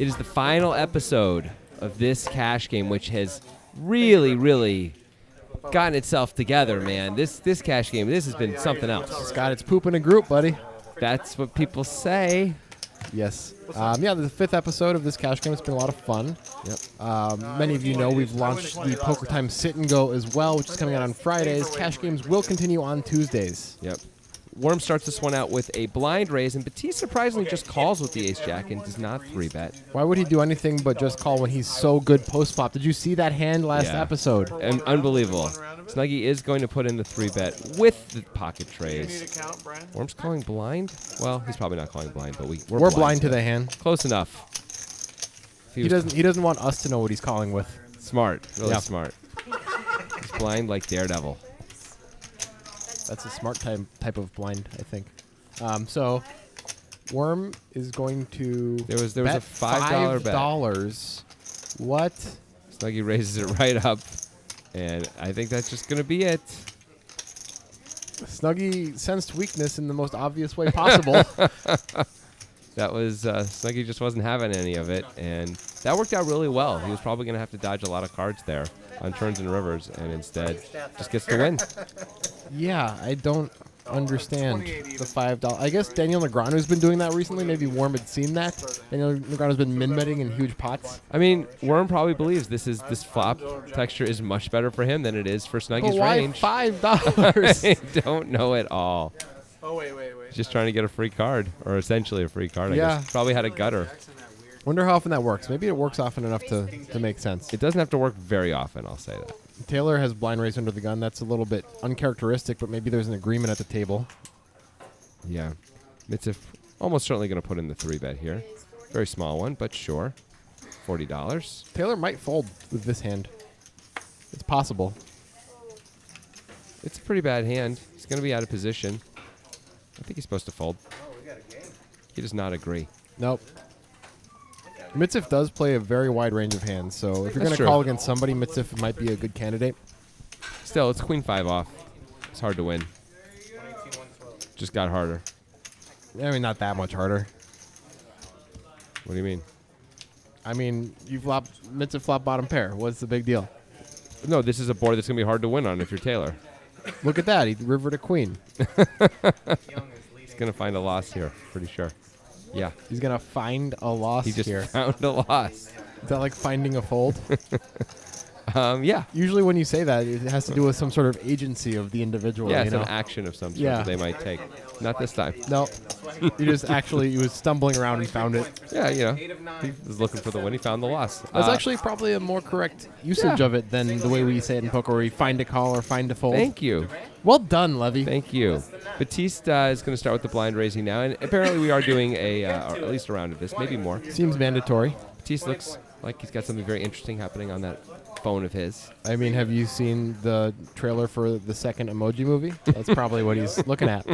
It is the final episode of this cash game, which has really, really gotten itself together, man. This cash game, this has been something else. It's got its poop in a group, buddy. That's what people say. Yes. Yeah, the 5th episode of this cash game. It's been a lot of fun. Yep. Many of you know we've launched the Poker Time Sit and Go as well, which is coming out on Fridays. Cash games will continue on Tuesdays. Yep. Worm starts this one out with a blind raise, and Batiste surprisingly just calls with the ace-jack and does not 3-bet. Why would he do anything but just call when he's so good post-flop? Did you see that hand last episode? And unbelievable. Snuggie is going to put in the 3-bet with the pocket trays. Worm's calling blind? Well, he's probably not calling blind, but we're blind to the hand. Close enough. He doesn't want us to know what he's calling with. Smart. Really smart. He's blind like Daredevil. That's a smart type of blind, I think. So, Worm is going to There was a $5 bet. $5. What? Snuggie raises it right up, and I think that's just going to be it. Snuggie sensed weakness in the most obvious way possible. That was Snuggie just wasn't having any of it, and that worked out really well. He was probably going to have to dodge a lot of cards there on turns and rivers, and instead just gets the win. Yeah, I don't understand the $5. I guess Daniel Negreanu's been doing that recently. Maybe Worm had seen that. Daniel Negreanu's been min-betting in huge pots. I mean, Worm probably believes this flop texture is much better for him than it is for Snuggie's range. Why $5? I don't know at all. Oh, wait. He's just trying to get a free card, or essentially a free card, I Yeah. guess. Probably had a gutter. Wonder how often that works. Maybe it works often enough to make sense. It doesn't have to work very often, I'll say that. Taylor has blind raised under the gun. That's a little bit uncharacteristic, but maybe there's an agreement at the table. Yeah. Mitzif almost certainly going to put in the 3-bet here. Very small one, but sure. $40. Taylor might fold with this hand. It's possible. It's a pretty bad hand. He's going to be out of position. I think he's supposed to fold. He does not agree. Nope. Mitzif does play a very wide range of hands, so if you're going to true. call against somebody, Mitzif might be a good candidate. Still, it's queen 5 off. It's hard to win. Just got harder. I mean, not that much harder. What do you mean? I mean, you flop Mitzif flop bottom pair. What's the big deal? No, this is a board that's going to be hard to win on if you're Taylor. Look at that. He rivered a queen. He's going to find a loss here, pretty sure. Yeah. He's going to find a loss He just here. found a loss. Is that like finding a fold? Yeah. Usually when you say that, it has to do with some sort of agency of the individual. Yeah, you it's know? an action of some sort Yeah. that they might take. Not this time. No. He was stumbling around and found it. Yeah, he was looking for the win. He found the loss. That's actually probably a more correct usage of it than the way we say it in poker, where you find a call or find a fold. Thank you. Well done, Levy. Thank you. Batiste is going to start with the blind raising now, and apparently we are doing or at least a round of this, maybe more. Seems mandatory. Batiste looks like he's got something very interesting happening on that phone of his. I mean, have you seen the trailer for the second Emoji movie? That's probably what he's looking at.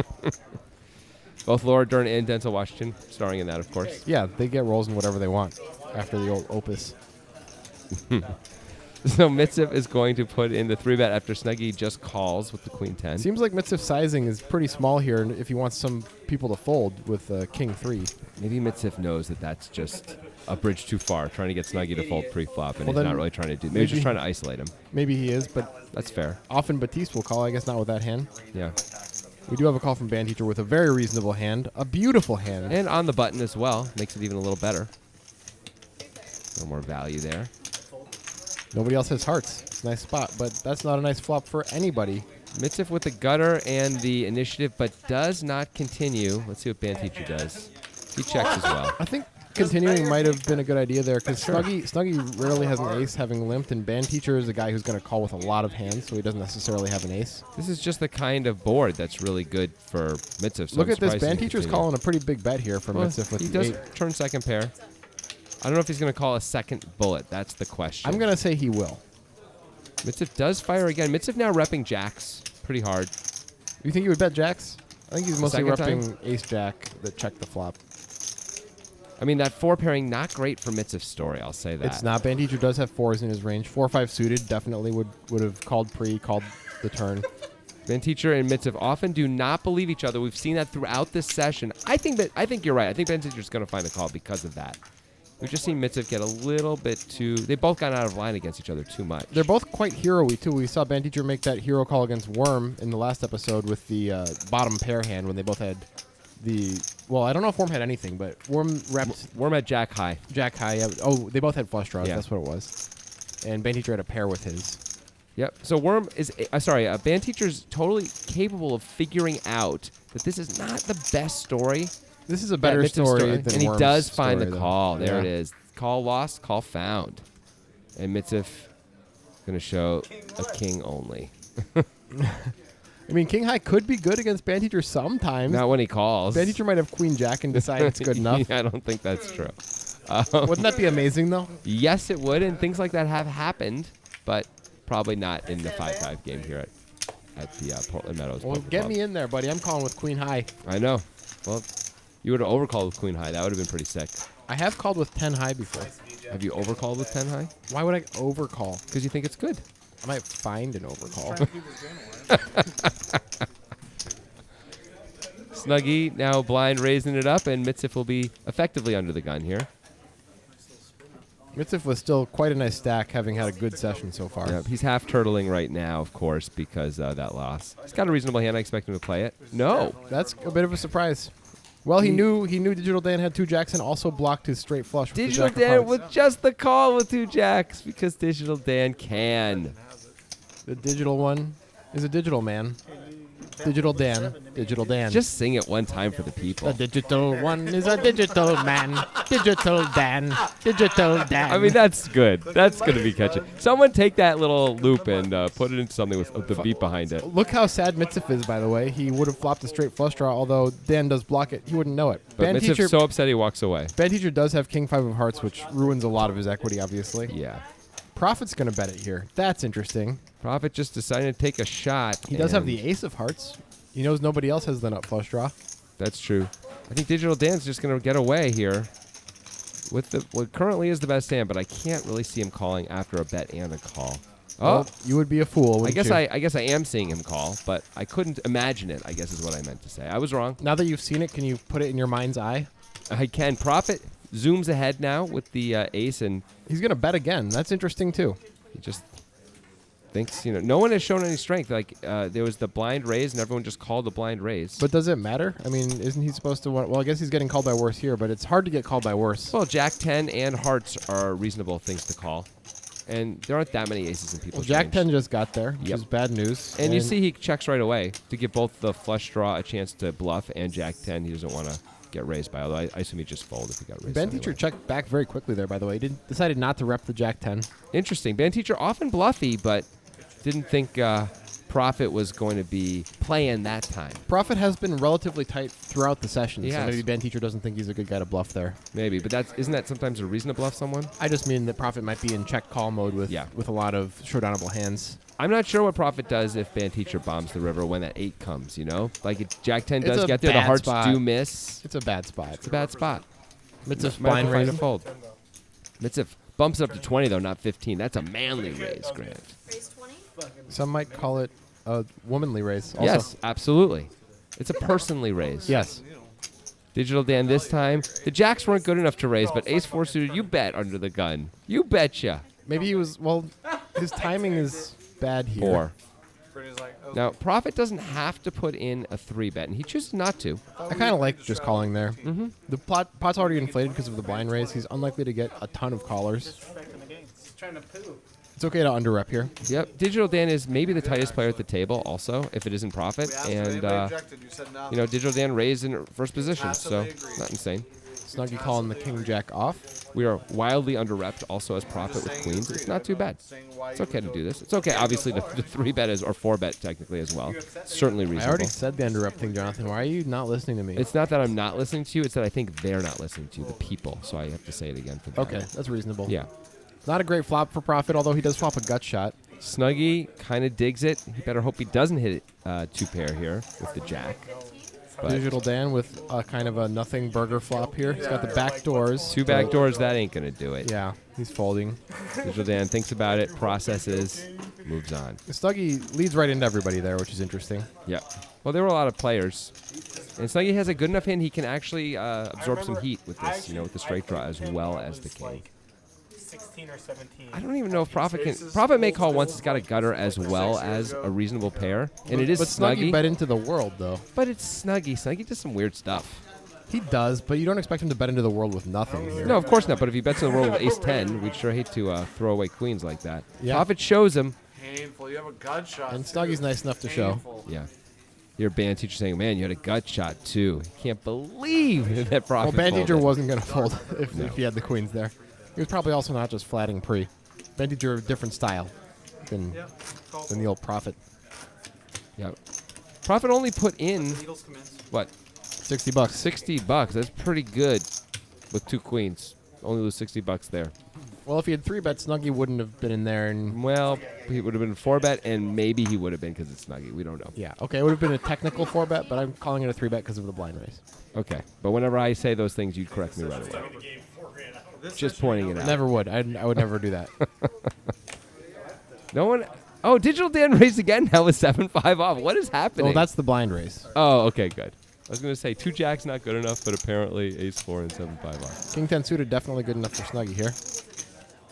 Both Laura Dern and Denzel Washington starring in that, of course. Yeah, they get roles in whatever they want after the old Opus. So Mitzif is going to put in the 3-bet after Snuggie just calls with the queen 10. Seems like Mitzif's sizing is pretty small here, and if he wants some people to fold with king 3. Maybe Mitzif knows that that's just a bridge too far, trying to get Snuggie to fold pre-flop, and Well, he's then not really trying to do. Maybe he's just trying to isolate him. Maybe he is, but That's fair. often Batiste will call. I guess not with that hand. Yeah. We do have a call from Band Teacher with a very reasonable hand, a beautiful hand. And on the button as well. Makes it even a little better. A little more value there. Nobody else has hearts. It's a nice spot, but that's not a nice flop for anybody. Mitzif with the gutter and the initiative, but does not continue. Let's see what Band Teacher does. He checks as well. I think continuing might have been a good idea there, because Snuggie rarely has an ace, having limped, and Band Teacher is a guy who's going to call with a lot of hands, so he doesn't necessarily have an ace. This is just the kind of board that's really good for Mitzif. So Look I'm at this. surprised he Band can Teacher's continue. calling a pretty big bet here for Mitzif with He the does 8. turn second pair. I don't know if he's going to call a second bullet. That's the question. I'm going to say he will. Mitzif does fire again. Mitzif now repping jacks pretty hard. You think he would bet jacks? I think he's mostly Second time? repping ace-jack that checked the flop. I mean, that 4 pairing, not great for Mitzif's story, I'll say that. It's not. Band Teacher does have 4s in his range. 4-5 suited definitely would have called called the turn. Band Teacher and Mitzif often do not believe each other. We've seen that throughout this session. I think you're right. I think Band Teacher's going to find a call because of that. We've just seen Mitziv get a little bit too... They both got out of line against each other too much. They're both quite hero-y, too. We saw Band Teacher make that hero call against Worm in the last episode with the bottom pair hand when they both had the... Well, I don't know if Worm had anything, but Worm repped... Worm had Jack High. Jack High, yeah. Oh, they both had flush draws. Yeah. That's what it was. And Band Teacher had a pair with his. Yep. So Worm is... Band Teacher's totally capable of figuring out that this is not the best story. This is a better story than and he Worm's does find story, the though. call. There Yeah. it is. Call lost, call found. And Mitziv going to show a king only. I mean, King High could be good against Band Teacher sometimes. Not when he calls. Band Teacher might have Queen Jack and decide it's good enough. I don't think that's true. Wouldn't that be amazing, though? Yes, it would, and things like that have happened, but probably not in the 5-5 game here at the Portland Meadows. Well, Poker get Club. me in there, buddy. I'm calling with Queen High. I know. Well, you would have overcalled with Queen High. That would have been pretty sick. I have called with 10 high before. Have you overcalled with 10 high? Why would I overcall? Because you think it's good. I might find an overcall. Snuggie now blind raising it up, and Mitziv will be effectively under the gun here. Mitziv was still quite a nice stack, having had a good session so far. Yep, he's half turtling right now, of course, because that loss. He's got a reasonable hand. I expect him to play it. No. That's a bit of a surprise. Well, he knew Digital Dan had 2 jacks and also blocked his straight flush with Digital the jack of Dan hearts. with just the call with 2 jacks because Digital Dan can. The digital one is a digital man. Digital Dan. Digital Dan. Just sing it one time for the people. the digital one is a digital man. Digital Dan. Digital Dan. I mean, that's good. That's going to be catchy. Someone take that little loop and put it into something with the beat behind it. Look how sad Mitziv is, by the way. He would have flopped a straight flush draw, although Dan does block it. He wouldn't know it. But Mitzvah's so upset he walks away. Band Teacher does have King 5 of hearts, which ruins a lot of his equity, obviously. Yeah. Prophet's going to bet it here. That's interesting. Prophet just decided to take a shot. He does have the ace of hearts. He knows nobody else has the nut flush draw. That's true. I think Digital Dan's just going to get away here with what currently is the best hand, but I can't really see him calling after a bet and a call. Well, you would be a fool, I guess you? I guess I am seeing him call, but I couldn't imagine it, I guess is what I meant to say. I was wrong. Now that you've seen it, can you put it in your mind's eye? I can. Prophet zooms ahead now with the ace, and He's going to bet again. That's interesting, too. he just thinks, no one has shown any strength. Like, there was the blind raise, and everyone just called the blind raise. But does it matter? I mean, isn't he supposed to want... Well, I guess he's getting called by worse here, but it's hard to get called by worse. Well, Jack 10 and hearts are reasonable things to call. And there aren't that many aces in people's Jack range. 10 just got there, which Yep. is bad news. And you see he checks right away to give both the flush draw a chance to bluff and Jack 10. He doesn't want to get raised by, although I assume he'd just fold if he got raised. Band Teacher checked back very quickly there, by the way. He decided not to rep the Jack 10. Interesting. Band Teacher often bluffy, but didn't think Prophet was going to be playing that time. Prophet has been relatively tight throughout the session, He so has. maybe Band Teacher doesn't think he's a good guy to bluff there. Maybe, but isn't that sometimes a reason to bluff someone? I just mean that Prophet might be in check call mode with a lot of showdownable hands. I'm not sure what Prophet does if Band Teacher bombs the river when that 8 comes, Like if Jack 10 does get there, the hearts do miss. It's a bad spot. It's a bad spot. Mitzvah's Might have blind to find a raise. fold. Mitziv bumps it up to 20, though, not 15. That's a manly raise, Grant. Raise 20? Some might call it a womanly raise. Also. Yes, absolutely. It's a personally raise. Yes. Digital Dan this time. The jacks weren't good enough to raise, but ace 4 suited, you bet under the gun. You betcha. Maybe he was, well, his timing is bad here. 4. Now, Prophet doesn't have to put in a 3 bet, and he chooses not to. I kind of like just calling there. The pot's already inflated because of the blind raise. He's unlikely to get a ton of callers. It's okay to under-rep here. Yep. Digital Dan is maybe the tightest player at the table also, if it isn't Prophet. And, Digital Dan raised in first position, so not insane. Snuggie calling the King Jack off. We are wildly under-repped also as Prophet with queens. It's not too bad. It's okay to do this. It's okay, obviously, to 3-bet or 4-bet technically as well. Certainly reasonable. I already said the under-rep thing, Jonathan. Why are you not listening to me? It's not that I'm not listening to you. It's that I think they're not listening to you, the people. So I have to say it again for them. Okay, that's reasonable. Yeah. Not a great flop for Prophet, although he does flop a gut shot. Snuggie kind of digs it. He better hope he doesn't hit it 2 pair here with the jack. But Digital Dan with kind of a nothing burger flop here. He's got the back doors. 2 back doors, that ain't going to do it. Yeah, he's folding. Digital Dan thinks about it, processes, moves on. Snuggie leads right into everybody there, which is interesting. Yeah. Well, there were a lot of players. And Snuggie has a good enough hand. He can actually absorb some heat with this, with the straight draw as well as the king. Like 16 or 17. I don't even know if Prophet can. Prophet may call once he's got a gutter as well as a reasonable pair, and it is But Snuggie Snuggie. bet into the world, though. But it's Snuggie. Snuggie does some weird stuff. He does, but you don't expect him to bet into the world with nothing here. No, of course not. But if he bets in the world with Ace-10, we'd sure hate to throw away queens like that. Yeah. Prophet shows him. Painful. You have a gut shot. And Snuggie's nice enough to show. Painful. Yeah. Your band teacher saying, "Man, you had a gut shot too." Can't believe that Prophet. Well, band teacher folded. wasn't going to fold if he had the queens there. He was probably also not just flatting pre. Band teacher, a different style than the old Prophet. Yeah. Prophet only put in Eagles commence. what? $60. $60. That's pretty good with 2 queens. Only lose $60 there. Well, if he had 3 bets, Snuggie wouldn't have been in there. And Well, he would have been 4-bet, and maybe he would have been because it's Snuggie. We don't know. yeah, okay, it would have been a technical 4-bet, but I'm calling it a 3-bet because of the blind raise. Okay. But whenever I say those things, you'd correct me right away. Just pointing it out. Never would. I would never do that. No one. Oh, Digital Dan raised again now with 7-5 off. What is happening? Well, that's the blind raise. Oh, okay, good. I was going to say 2 jacks not good enough, but apparently Ace-4 and 7-5 off. King 10 suited definitely good enough for Snuggie here.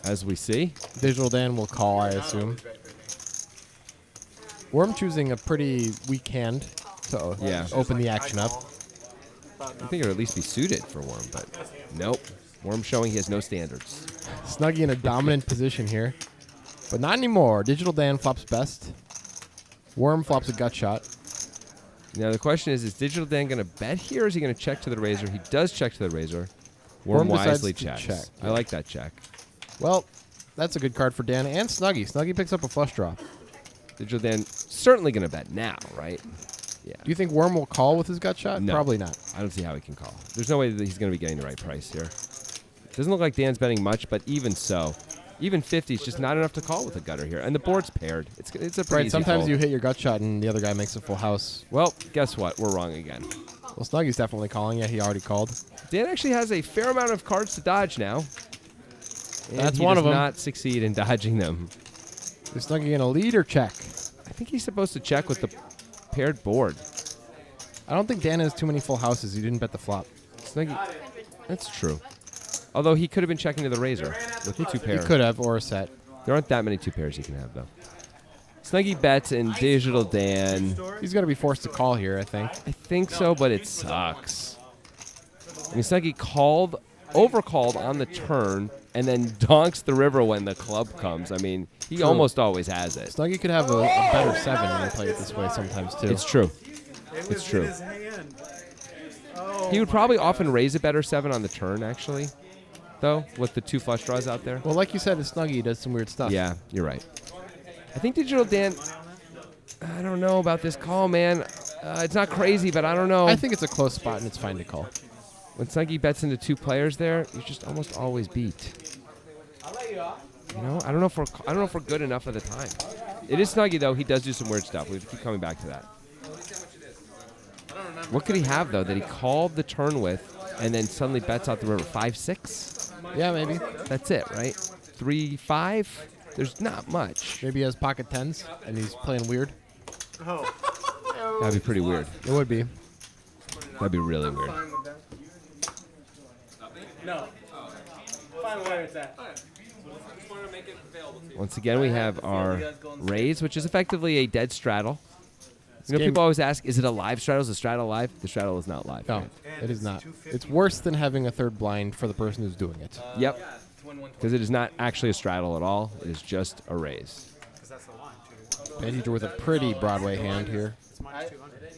As we see. Digital Dan will call, I assume. Worm choosing a pretty weak hand to open the action up. I think it would at least be suited for Worm, but nope. Worm showing he has no standards. Snuggie in a dominant position here. But not anymore. Digital Dan flops best. Worm flops a gut shot. Now the question is Digital Dan going to bet here, or is he going to check to the razor? He does check to the razor. Worm decides wisely to checks. check, I yeah. like that check. Well, that's a good card for Dan and Snuggie. Snuggie picks up a flush draw. Digital Dan certainly going to bet now, right? Yeah. Do you think Worm will call with his gut shot? No. Probably not. I don't see how he can call. There's no way that he's going to be getting the right price here. Doesn't look like Dan's betting much, but even so, even 50 is just not enough to call with a gutter here. And the board's paired. It's a pretty Right, easy sometimes fold. you hit your gut shot and the other guy makes a full house. Well, guess what? We're wrong again. Well, Snuggie's definitely calling. Yeah, he already called. Dan actually has a fair amount of cards to dodge now. And That's he one does of 'em. not succeed in dodging them. Is Snuggie in a lead or check? I think he's supposed to check with the paired board. I don't think Dan has too many full houses. He didn't bet the flop. Snuggie, that's true. Although he could have been checking to the razor with 2 He pairs. could have, or a set. There aren't that many 2 pairs he can have, though. Snuggie bets and Digital Dan. He's going to be forced to call here, I think. I think so, but it sucks. I mean, Snuggie overcalled on the turn, and then donks the river when the club comes. I mean, he True. almost always has it. Snuggie could have a better 7 when you play it this way sometimes, too. It's true. It's true. He would probably often raise a better 7 on the turn, actually, though, with the 2 flush draws out there. Well, like you said, Snuggie does some weird stuff. Yeah, you're right. I think Digital Dan, I don't know about this call, man. It's not crazy, but I don't know. I think it's a close spot, and it's fine to call. When Snuggie bets into 2 players there, you're just almost always beat. You know, I don't know if we're good enough at the time. It is Snuggie though. He does do some weird stuff. We have to keep coming back to that. What could he have though that he called the turn with, and then suddenly bets out the river? 5-6. Yeah, maybe. That's it, right? 3-5. There's not much. Maybe he has pocket 10s, and he's playing weird. That'd be pretty weird. It would be. That'd be really weird. No. Find where it's at. Once again, we have our raise, which is effectively a dead straddle. You know, game- people always ask, is it a live straddle? Is the straddle live? The straddle is not live. No, it is not. It's worse than having a third blind for the person who's doing it. Yep. Because it is not actually a straddle at all. It is just a raise. Bandager with a pretty Broadway hand here.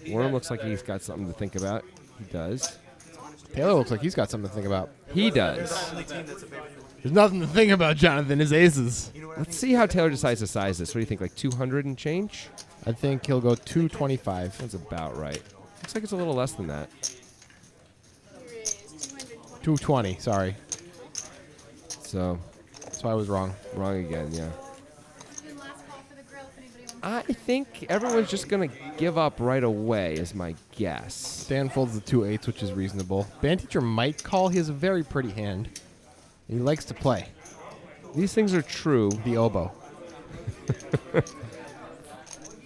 Worm looks like he's got something to think about. He does. Taylor looks like he's got something to think about. He does. There's nothing to think about, Jonathan. His aces. Let's see how Taylor decides to size this. What do you think, like 200 and change? I think he'll go 225. That's about right. Looks like it's a little less than that. 220, sorry. So, So I was wrong. wrong again, yeah. I think everyone's just going to give up right away is my guess. Dan folds the 2-8s, which is reasonable. Bandteacher might call. He has a very pretty hand. He likes to play. These things are true. The oboe.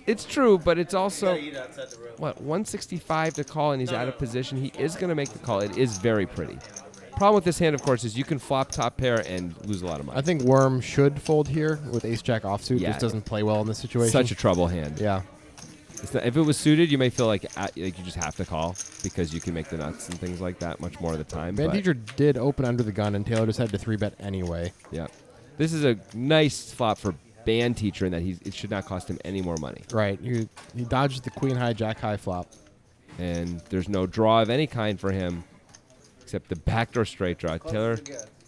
It's true, but it's also, Eat outside the room. what, 165 to call, and he's out of position. He is going to make the call. It is very pretty. Problem with this hand, of course, is you can flop top pair and lose a lot of money. I think Worm should fold here with ace-jack offsuit. Yeah. Just doesn't play well in this situation. Such a trouble hand. Yeah. It's not, if it was suited, you may feel like you just have to call because you can make the nuts and things like that much more of the time. Band but, Teacher did open under the gun, and Taylor just had to 3-bet anyway. yeah. This is a nice flop for Band Teacher in that it should not cost him any more money. Right. He dodged the queen high, jack high flop. And there's no draw of any kind for him except the backdoor straight draw. Taylor,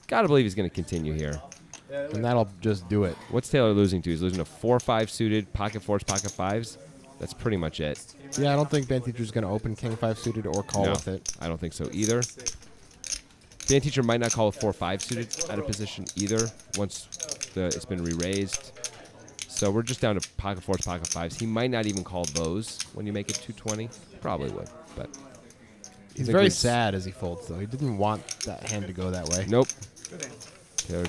gotta believe he's going to continue here. And that'll just do it. What's Taylor losing to? He's losing to 4-5 suited, pocket fours, pocket fives. That's pretty much it. Yeah, I don't think Band Teacher's going to open king 5 suited or call No, with it. I don't think so either. Band Teacher might not call with 4-5 suited out of position either once it's been re-raised. So we're just down to pocket fours, pocket fives. He might not even call those when you make it 220. Probably would, but He's a very good sad as he folds, though. He didn't want that hand to go that way. nope. Taylor.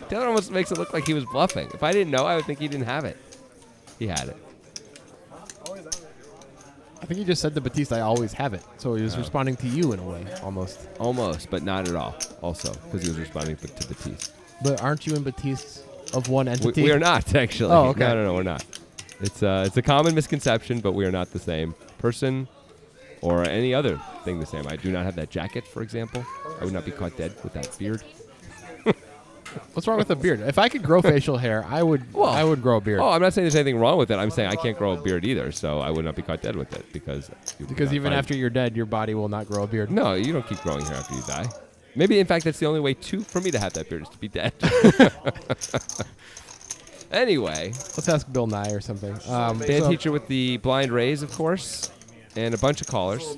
Taylor almost makes it look like he was bluffing. If I didn't know, I would think he didn't have it. He had it. I think he just said to Batiste, I always have it. So he was Oh. responding to you in a way, almost. Almost, but not at all. Also, because he was responding to Batiste. But aren't you and Batiste of one entity? We are not, actually. Oh, okay. No, we're not. It's a common misconception, but we are not the same person or any other thing the same. I do not have that jacket, for example. I would not be caught dead with that beard. What's wrong with a beard? If I could grow facial hair, I would grow a beard. Oh, I'm not saying there's anything wrong with it. I'm saying I can't grow a beard either, so I would not be caught dead with it because Even after you're dead, your body will not grow a beard. No, you don't keep growing hair after you die. Maybe, in fact, that's the only way for me to have that beard is to be dead. Anyway, Let's ask Bill Nye or something. Band Teacher with the blind raise, of course, and a bunch of callers.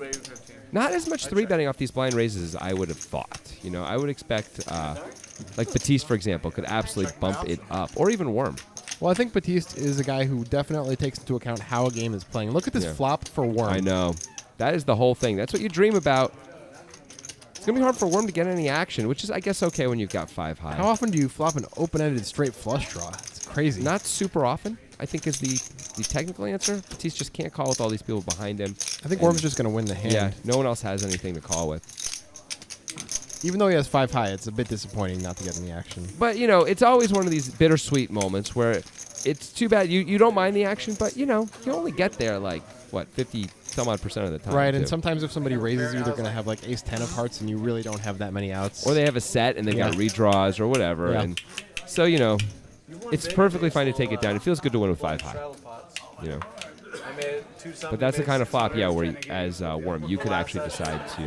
Not as much 3-betting off these blind raises as I would have thought. You know, I would expect, like Batiste, for example, could absolutely bump it up, or even Worm. Well, I think Batiste is a guy who definitely takes into account how a game is playing. Look at this Yeah. flop for Worm. I know. That is the whole thing. That's what you dream about. It's going to be hard for Worm to get any action, which is, I guess, okay when you've got 5 high. How often do you flop an open-ended straight flush draw? It's crazy. Not super often, I think, is the technical answer. Batiste just can't call with all these people behind him. I think Worm's just going to win the hand. Yeah, no one else has anything to call with. Even though he has 5 high, it's a bit disappointing not to get any action. But, you know, it's always one of these bittersweet moments where it's too bad. You don't mind the action, but, you know, you only get there, like, what, 50-some-odd% of the time. Right, too. and sometimes if somebody raises you, they're going to have like ace-10 of hearts, and you really don't have that many outs. Or they have a set and they got redraws or whatever. Yeah. And so, you know, it's perfectly fine to take it down. It feels good to win with 5 high, you know. I made two But that's the kind of flop, yeah, where as Worm, you could actually decide to,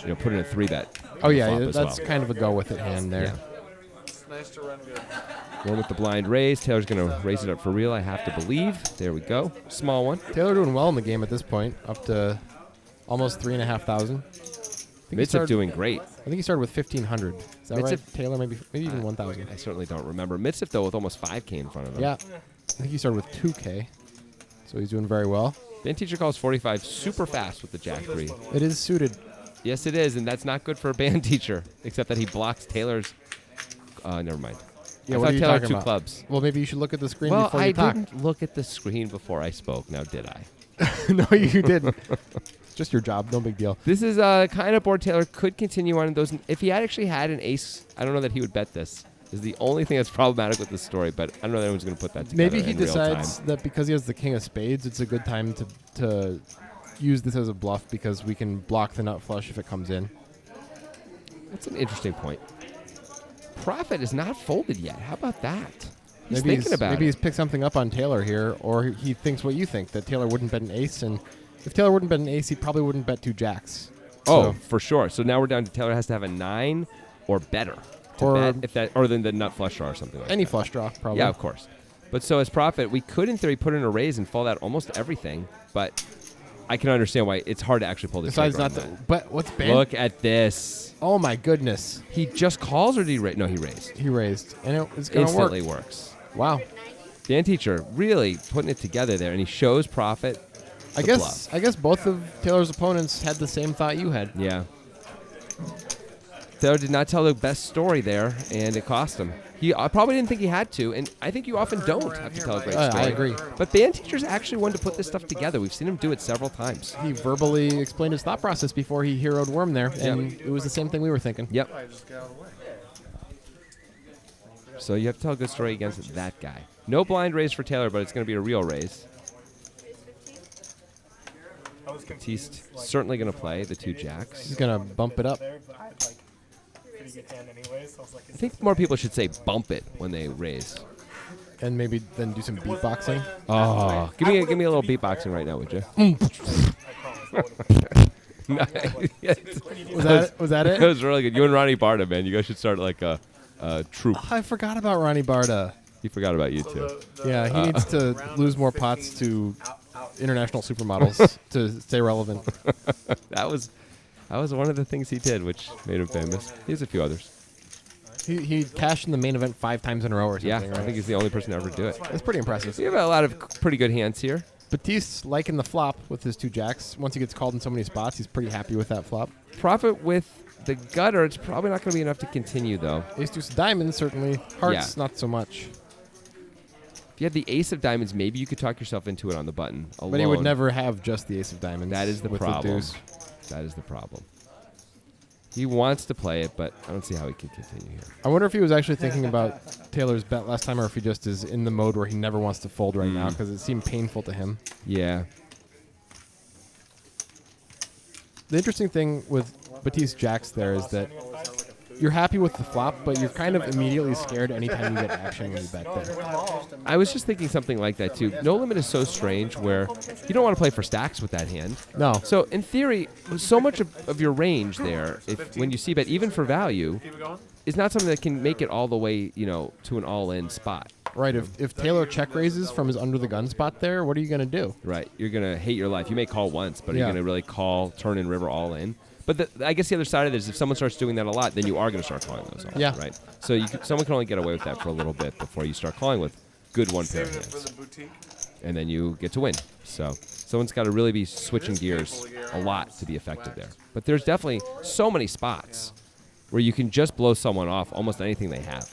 you know, put in a 3-bet. Oh, yeah, flop as that's well. kind of a go-with-it hand there. Yeah. It's nice to run good. One with the blind raise. Taylor's going to raise it up for real, I have to believe. There we go. Small one. Taylor doing well in the game at this point, up to almost 3,500. Mitzvah doing great. I think he started with 1,500. Is that Mitzvah- right? Taylor, maybe even 1,000. I certainly don't remember. Mitzvah, though, with almost 5K in front of him. Yeah. I think he started with 2K, so he's doing very well. Band Teacher calls 45 super fast with the Jack 3. It is suited. Yes, it is, and that's not good for a Band Teacher, except that he blocks Taylor's. Never mind. Yeah, I what thought are you Taylor had talking 2 about? clubs. Well, maybe you should look at the screen Well, before I you talk. didn't look at the screen before I spoke. Now, did I? No, you didn't. It's just your job. No big deal. This is kind of board Taylor could continue on those. If he had actually had an ace, I don't know that he would bet this. Is the only thing that's problematic with this story, but I don't know that anyone's going to put that together. Maybe he in real decides time. that because he has the king of spades, it's a good time to use this as a bluff because we can block the nut flush if it comes in. That's an interesting point. Profit is not folded yet. How about that? He's Maybe thinking about maybe it. he's picked something up on Taylor here, or he thinks what you think, that Taylor wouldn't bet an ace, and if Taylor wouldn't bet an ace, he probably wouldn't bet 2 jacks. Oh, So- for sure. So now we're down to Taylor has to have a 9 or better to Or- bet, if that, or then the nut flush draw or something like Any that. flush draw, probably. Yeah, of course. But so as profit, we could in theory put in a raise and fold out almost everything, but I can understand why it's hard to actually pull this Besides trigger not on the, that. but what's banned? Look at this. Oh my goodness, He just calls or did he raise? No, he raised. he raised, and it's gonna Instantly work. works. Wow. Dan Teacher really putting it together there, and he shows profit. I the guess both of Taylor's opponents had the same thought you had. Yeah. Taylor did not tell the best story there, and it cost him. He probably didn't think he had to, and I think you often don't have to tell a great story. I agree. But band teachers actually one to put this stuff together. We've seen him do it several times. He verbally explained his thought process before he heroed Worm there, and it was the same thing we were thinking. Yep. I just got out of the way. So you have to tell a good story against that guy. No blind raise for Taylor, but it's going to be a real raise. I was Batiste confused. certainly going to play the 2 jacks. He's going to bump it up. There, but I had like pretty good hand anyway, so I was like, I think more people should say bump it when they raise. And maybe then do some beatboxing. Oh, give me a little beatboxing right now, would you? I promise. I Was that That it? was really good. You and Ronnie Barta, man. You guys should start like a troop. I forgot about Ronnie Barta. He forgot about you too. Yeah, he needs to lose more pots to international supermodels to stay relevant. That was one of the things he did, which made him famous. He has a few others. He cashed in the main event 5 times in a row or Yeah, something, I right? think he's the only person to ever do it. That's pretty impressive. We have a lot of pretty good hands here. Batiste's liking the flop with his 2 jacks. Once he gets called in so many spots, he's pretty happy with that flop. Profit with the gutter. It's probably not going to be enough to continue, though. Ace deuce diamonds, certainly. Hearts, Yeah. not so much. If you had the ace of diamonds, maybe you could talk yourself into it on the button alone. But he would never have just the ace of diamonds. That is the with problem. deuce. That is the problem. He wants to play it, but I don't see how he can continue here. I wonder if he was actually thinking about Taylor's bet last time or if he just is in the mode where he never wants to fold right now because it seemed painful to him. Yeah. The interesting thing with Batiste jacks there is that you're happy with the flop, but you're kind of immediately scared anytime you get action when you bet there. I was just thinking something like that, too. No limit is so strange where you don't want to play for stacks with that hand. No. So, in theory, so much of your range there, if when you see bet, even for value, is not something that can make it all the way, to an all-in spot. Right, if Taylor check raises from his under the gun spot there, what are you going to do? Right. You're going to hate your life. You may call once, but Yeah. you're going to really call, turn, and river all in. But I guess the other side of it is if someone starts doing that a lot, then you are going to start calling those off. Yeah. Right. So someone can only get away with that for a little bit before you start calling with good one pair of Saving it for hands. the boutique. And then you get to win. So someone's got to really be switching gears a lot to be effective there. But there's definitely so many spots where you can just blow someone off almost anything they have.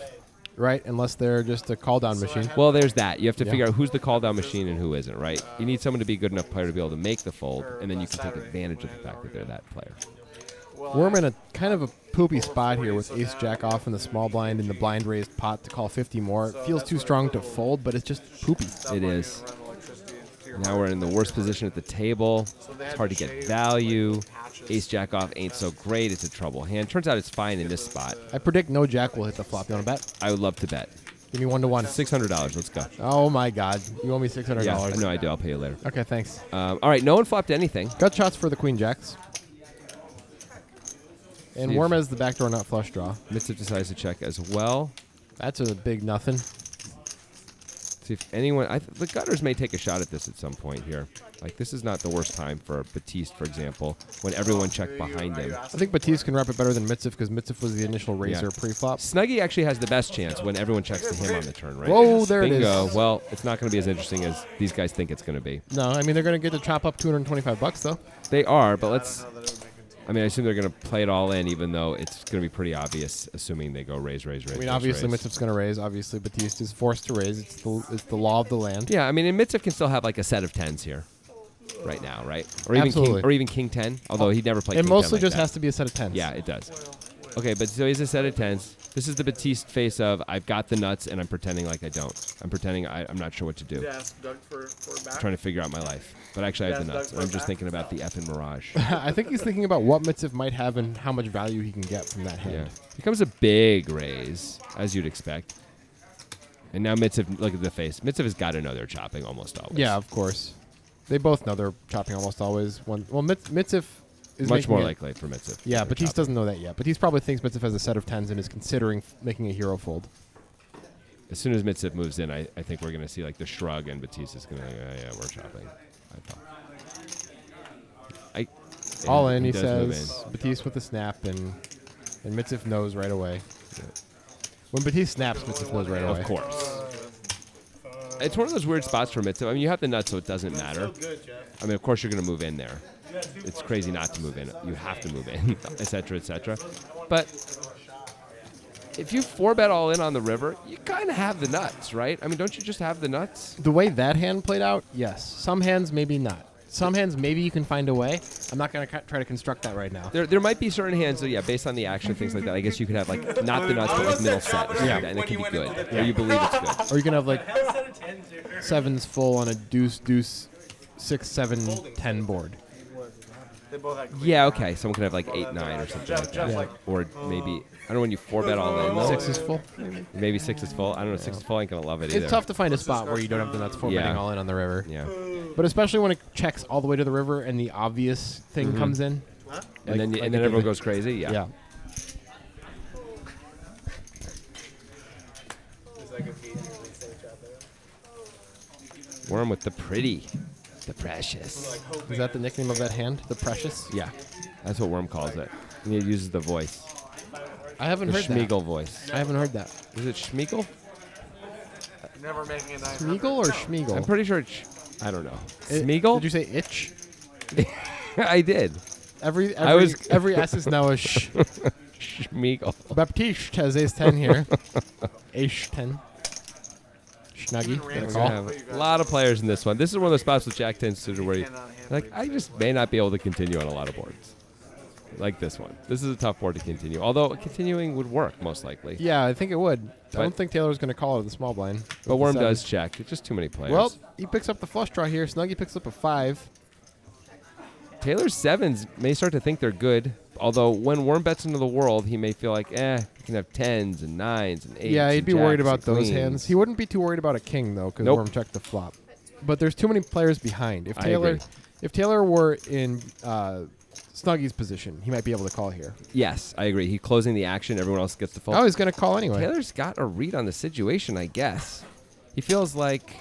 Right, unless they're just a call down machine. Well, there's that. You have to Yeah. figure out who's the call-down machine and who isn't, right? You need someone to be a good enough player to be able to make the fold, and then you can take advantage of the fact that they're that player. We're in a kind of a poopy spot here with ace jack off in the small blind and the blind raised pot to call 50 more. It feels too strong to fold, but it's just poopy. It is. Now we're in the worst position at the table. It's hard to get value. Ace jack off ain't so great. It's a trouble hand. Turns out it's fine in this spot. I predict no jack will hit the flop. You want to bet? I would love to bet. Give me 1-1. $600. Let's go. Oh my God! You owe me $600. Yeah, no, I do. I'll pay you later. Okay, thanks. All right, no one flopped anything. Gut shots for the queen jacks. And See if- Worm has the backdoor nut flush draw. Mitsup decides to check as well. That's a big nothing. See if anyone. The gutters may take a shot at this at some point here. Like this is not the worst time for Batiste, for example, when everyone checked behind him. I think Batiste can rep it better than Mitsif because Mitsif was the initial raiser Yeah. pre-flop. Snuggie actually has the best chance when everyone checks to him on the turn, right? Whoa, there it Bingo. is. Well, it's not going to be as interesting as these guys think it's going to be. No, I mean they're going to get to chop up $225 though. They are, but let's. I mean, I assume they're going to play it all in, even though it's going to be pretty obvious, assuming they go raise. I mean, obviously Mitsif's going to raise. Obviously, Batiste is forced to raise. It's the law of the land. Yeah, I mean, and Mitsup can still have like a set of tens here, right now, right? Or even Absolutely. King 10. Although he never played. It King mostly 10 like just that. has to be a set of tens. Yeah, it does. Okay, but so he's a set of tens. This is the Batiste face of I've got the nuts and I'm pretending like I don't. I'm pretending I'm not sure what to do. Ask Doug for back. Trying to figure out my life. But actually I have the Yes, nuts. Doug, And I'm for just back. thinking about the effing mirage. I think he's thinking about what Mitsif might have and how much value he can get from that hand. Yeah. Becomes a big raise, as you'd expect. And now Mitsup, look at the face. Mitsup has got to know they're chopping almost always. Yeah, of course. They both know they're chopping almost always. Mitsif is Much making more it- likely for Mitsup. Yeah, They're Batiste chopping. doesn't know that yet. Batiste probably thinks Mitsif has a set of tens and is considering making a hero fold. As soon as Mitsup moves in, I think we're going to see like the shrug and Batiste is going to yeah, we're chopping. All in, he does move says. Batiste with the snap, and Mitsif knows right away. When Batiste snaps, Mitsif knows right away. Of course. It's one of those weird spots for Mitsup. I mean, you have the nuts, so it doesn't matter. Good, Jeff. I mean, of course you're going to move in there. It's crazy not to move in. You have to move in, et cetera, et cetera. But if you 4-bet all in on the river, you kind of have the nuts, right? I mean, don't you just have the nuts? The way that hand played out, yes. Some hands, maybe not. Some hands, maybe you can find a way. I'm not going to try to construct that right now. There might be certain hands, so yeah, based on the action, things like that. I guess you could have like not the nuts, but like middle set, or something like that, and it could be good. Or you believe it's good. Or you can have like sevens full on a deuce, deuce, 6, 7, 10 board. They both had queen. Yeah, okay. Someone could have like 8, 9 or something like that. Yeah. Or maybe I don't know when you 4-bet all in. Though. 6 is full. Maybe 6 is full. I don't know. 6 is full. I ain't gonna love it either. It's tough to find a spot where you don't have the nuts 4-betting Yeah. all in on the river. Yeah. But especially when it checks all the way to the river and the obvious thing comes in. And then like everyone goes crazy. Yeah. Yeah. It's like a gauge research out there. Worm with the pretty, the precious. Like hoping Is that the nickname of that hand? The Precious? Yeah, that's what Worm calls it. And he uses the voice, I haven't the heard that. Schmiegel voice. I haven't heard that. Is it Schmiegel? never making a 900. Schmiegel or Schmiegel? I'm pretty sure it's. I don't know. It- Schmiegel? Did you say itch? I did. Every was- every S is now a sh. Schmiegel. Baptiste has ace 10 here. Ace 10. Snuggy. Even Get a We're call. gonna have a lot of players in this one. This is one of those spots with Jack 10 suited where you, Cannot handle like, it. I just may not be able to continue on a lot of boards. Like this one. This is a tough board to continue. Although continuing would work, most likely. Yeah, I think it would. I But- don't think Taylor's going to call it the small blind. with But the Worm seven. does check. It's just too many players. Well, he picks up the flush draw here. Snuggy picks up a 5. Taylor's sevens may start to think they're good. Although when Worm bets into the world, he may feel like, he can have 10s and 9s and 8s. Yeah, he'd and be worried jacks about and those queens. hands. He wouldn't be too worried about a king though, because Nope. Worm checked the flop. But there's too many players behind. I agree. If Taylor were in Snuggy's position, he might be able to call here. Yes, I agree. He's closing the action. Everyone else gets the full. Oh, he's going to call anyway. Taylor's got a read on the situation, I guess. He feels like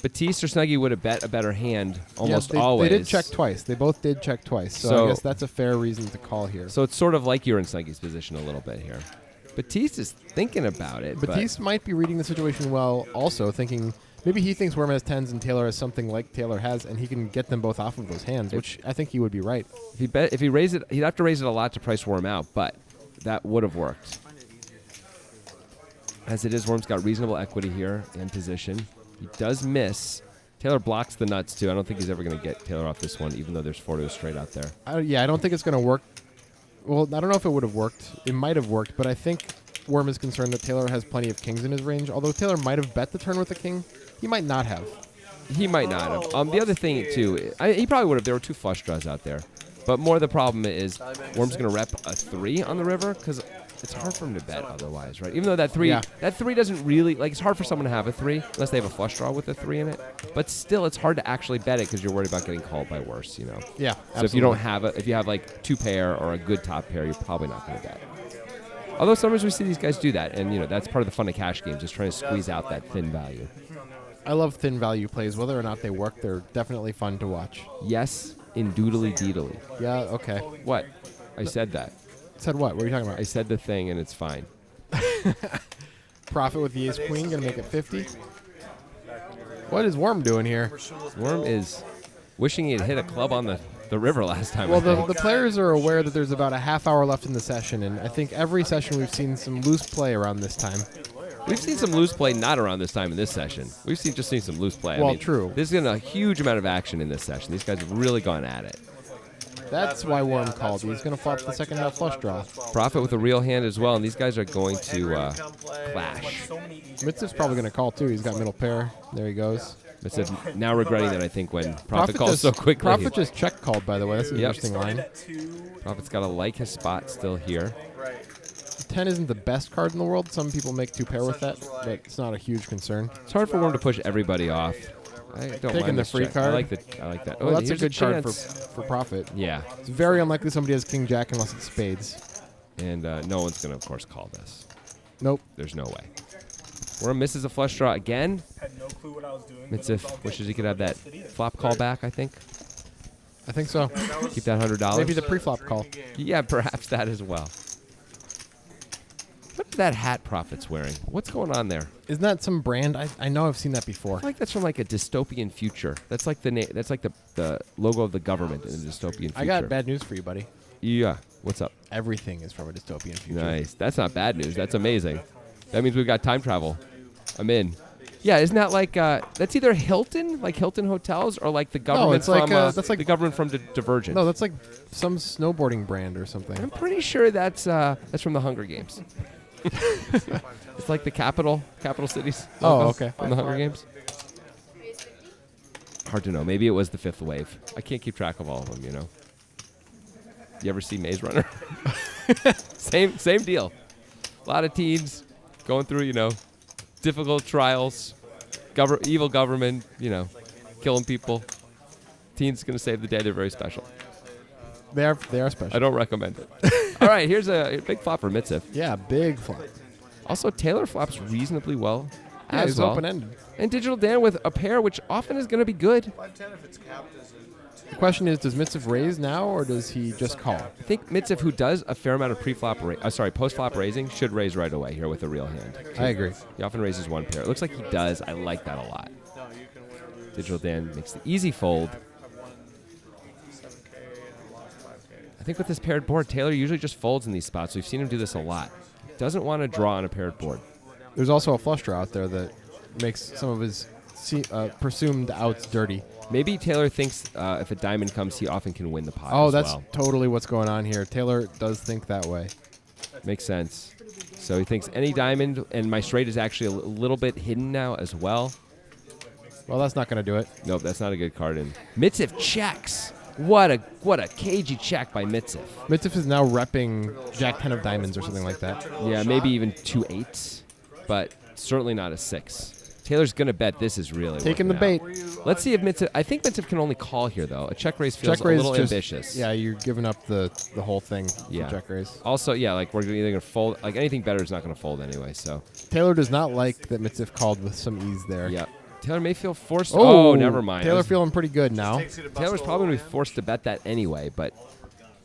Batiste or Snuggy would have bet a better hand almost they, always. They did check twice. They both did check twice. So So- I guess that's a fair reason to call here. So it's sort of like you're in Snuggy's position a little bit here. Batiste is thinking about it. Batiste might be reading the situation well, also thinking maybe he thinks Worm has 10s and Taylor has something like Taylor has, and he can get them both off of those hands, which I think he would be right. If he raised it, he'd have to raise it a lot to price Worm out, but that would have worked. As it is, Worm's got reasonable equity here and position. He does miss. Taylor blocks the nuts, too. I don't think he's ever going to get Taylor off this one, even though there's 4 to a straight out there. I don't think it's going to work. Well, I don't know if it would have worked. It might have worked, but I think Worm is concerned that Taylor has plenty of kings in his range. Although Taylor might have bet the turn with a king, he might not have. He might not have. The other thing, too, he probably would have. There were 2 flush draws out there. But more the problem is Worm's going to rep a 3 on the river because it's hard for him to bet otherwise, right? Even though that 3 doesn't really, like, it's hard for someone to have a 3 unless they have a flush draw with a 3 in it. But still, it's hard to actually bet it because you're worried about getting called by worse, you know? Yeah, So if you don't have if you have like 2 pair or a good top pair, you're probably not going to bet. Although sometimes we see these guys do that, and that's part of the fun of cash games, is trying to squeeze out that thin value. I love thin value plays. Whether or not they work, they're definitely fun to watch. Yes, in doodly deedly. Yeah, okay. What? I said that. Said what? What are you talking I about? said the thing, and it's fine. Profit with the ace queen, going to make it 50. What is Worm doing here? Worm is wishing he had hit a club on the river last time. Well, I think. the players are aware that there's about a half hour left in the session, and I think every session we've seen some loose play around this time. We've seen some loose play not around this time in this session. We've just seen some loose play. Well, true. There's been a huge amount of action in this session. These guys have really gone at it. That's why Worm called. He's going to flop the second half flush draw. Profit with a real hand as well, and these guys are going to clash. Mitzvah's probably going to call, too. He's got middle pair. There he goes. It's now regretting that, I think, when Profit calls so quickly. Profit just check called, by the way. That's an Yep. interesting line. Profit's got to like his spot still here. 10 isn't the best card in the world. Some people make 2 pair with that, but it's not a huge concern. It's hard for Worm to push everybody off. I don't Taking mind the this free check. card. I like that. Well, that's a here's good card chance. for Profit. Yeah, It's very unlikely somebody has King Jack unless it's spades. and no one's going to, of course, call this. Nope. There's no way. Worm misses a flush draw again. Had no clue what I was doing. Mitzvah wishes he could have that flop call back, I think. I think so. Keep that $100. Maybe the pre-flop call. Yeah, perhaps that as well. What is that hat Profit's wearing? What's going on there? Isn't that some brand? I know I've seen that before. I feel like that's from like a dystopian future. That's like the logo of the government in a dystopian future. I got bad news for you, buddy. Yeah. What's up? Everything is from a dystopian future. Nice. That's not bad news. That's amazing. That means we've got time travel. I'm in. Yeah, isn't that like that's either Hilton, like Hilton hotels, or like the government it's like, from that's like the government from Divergent? No, that's like some snowboarding brand or something. I'm pretty sure that's from the Hunger Games. It's like the capital cities. Oh, logo okay. From the Hunger Games. Hard to know. Maybe it was the fifth wave. I can't keep track of all of them. You know. You ever see Maze Runner? Same deal. A lot of teens going through, difficult trials, evil government, killing people. Teens gonna save the day. They're very special. They are special. I don't recommend it. All right, here's a big flop for Mitzif. Yeah, big flop. Also, Taylor flops reasonably well Yeah, as it's well. open-ended. And Digital Dan with a pair, which often is going to be good. 510 if it's capped as a The question is, does Mitzif raise now, or does he just call? I think Mitzif, who does a fair amount of post-flop raising, should raise right away here with a real hand. I agree. He often raises one pair. It looks like he does. I like that a lot. Digital Dan makes the easy fold. I've won 7K and I've lost 5K. I think with this paired board, Taylor usually just folds in these spots. We've seen him do this a lot. Doesn't want to draw on a paired board. There's also a flush draw out there that makes some of his presumed outs dirty. Maybe Taylor thinks if a diamond comes, he often can win the pot. Oh, as that's well. totally what's going on here. Taylor does think that way. Makes sense. So he thinks any diamond, and my straight is actually a little bit hidden now as well. Well, that's not going to do it. Nope, that's not a good card. And Mitzif checks. What a cagey check by Mitzif. Mitzif is now repping Jack 10 of diamonds or something like that. Yeah, maybe even 2 8s, but certainly not a 6. Taylor's going to bet this is really Taking the working bait. out. Let's see if Mitzif... I think Mitzif can only call here, though. A check raise feels Check raise a little just, ambitious. Yeah, you're giving up the whole thing Yeah. for check raise. Also, yeah, like we're either going to fold... Like anything better is not going to fold anyway, so... Taylor does not like that Mitzif called with some ease there. Yeah. Taylor may feel forced... Oh, never mind. Taylor feeling pretty good now. Taylor's probably going to be forced to bet that anyway, but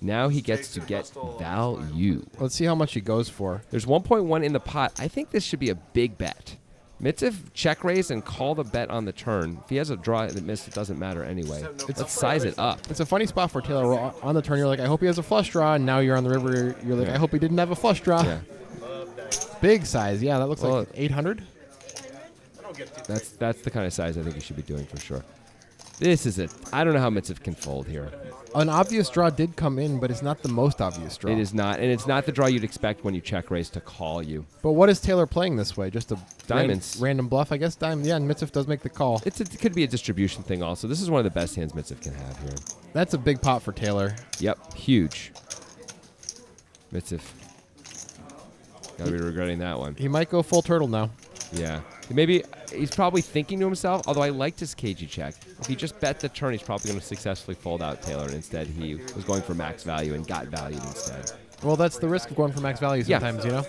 now he gets to get value. Let's see how much he goes for. There's 1.1 in the pot. I think this should be a big bet. Mitzif check raise and call the bet on the turn. If he has a draw that missed, it doesn't matter anyway. Let's size it up. It's a funny spot for Taylor. On the turn, you're like, I hope he has a flush draw, and now you're on the river. You're like, Yeah. I hope he didn't have a flush draw. Yeah, Big size. Yeah, that looks Well, like 800. that's the kind of size I think he should be doing for sure. This is it. I don't know how Mitzif can fold here. An obvious draw did come in, but it's not the most obvious draw. It is not, and it's not the draw you'd expect when you check raise to call you. But what is Taylor playing this way? Just a Diamonds. random bluff, I guess. Diamond. Yeah, and Mitzif does make the call. It could be a distribution thing also. This is one of the best hands Mitzif can have here. That's a big pot for Taylor. Yep, huge. Mitzif. Gotta be regretting that one. He might go full turtle now. Yeah. Maybe he's probably thinking to himself, although I liked his cagey check. If he just bet the turn, he's probably going to successfully fold out Taylor. And instead, he was going for max value and got valued instead. Well, that's the risk of going for max value Yeah. sometimes, you know?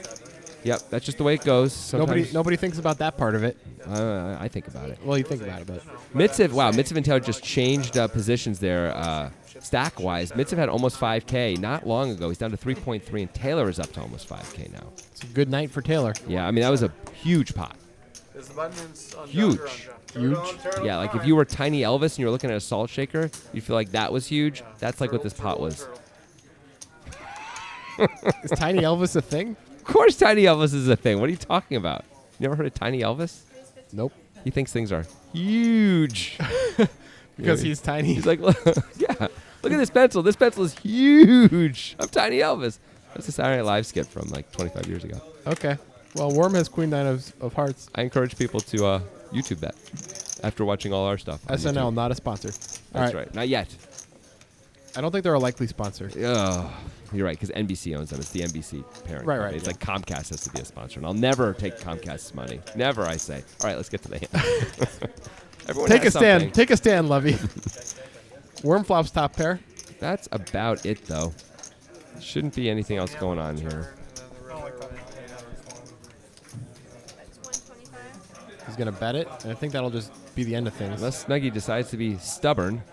Yep, that's just the way it goes. Sometimes, Nobody thinks about that part of it. I think about it. Well, you think about it, but Mitzif and Taylor just changed positions there stack-wise. Mitzif had almost 5K not long ago. He's down to 3.3, and Taylor is up to almost 5K now. it's a good night for Taylor. Yeah, I mean, that was a huge pot. Is the button on Huge. Huge. Yeah, like if you were Tiny Elvis and you were looking at a salt shaker, you feel like that was huge. That's like what this pot was. Is Tiny Elvis a thing? Of course Tiny Elvis is a thing. What are you talking about? You never heard of Tiny Elvis? Nope. He thinks things are huge. Because Yeah. he's tiny. He's like, yeah, look at this pencil. This pencil is huge. I'm Tiny Elvis. That's a Saturday Night Live skit from like 25 years ago. Okay. Well, Worm has Queen Nine of Hearts. I encourage people to YouTube that after watching all our stuff. on SNL, YouTube. not a sponsor. All That's right. right. Not yet. I don't think they're a likely sponsor. Ugh. You're right, because NBC owns them. It's the NBC parent. Right, company. right, It's yeah. like Comcast has to be a sponsor, and I'll never take Comcast's money. Never, I say. All right, let's get to the hand. Everyone Take a has stand. something. Take a stand, Levy. Worm flops top pair. That's about it, though. Shouldn't be anything else going on here. I don't like that. He's going to bet it, and I think that'll just be the end of things. Unless Snuggie decides to be stubborn.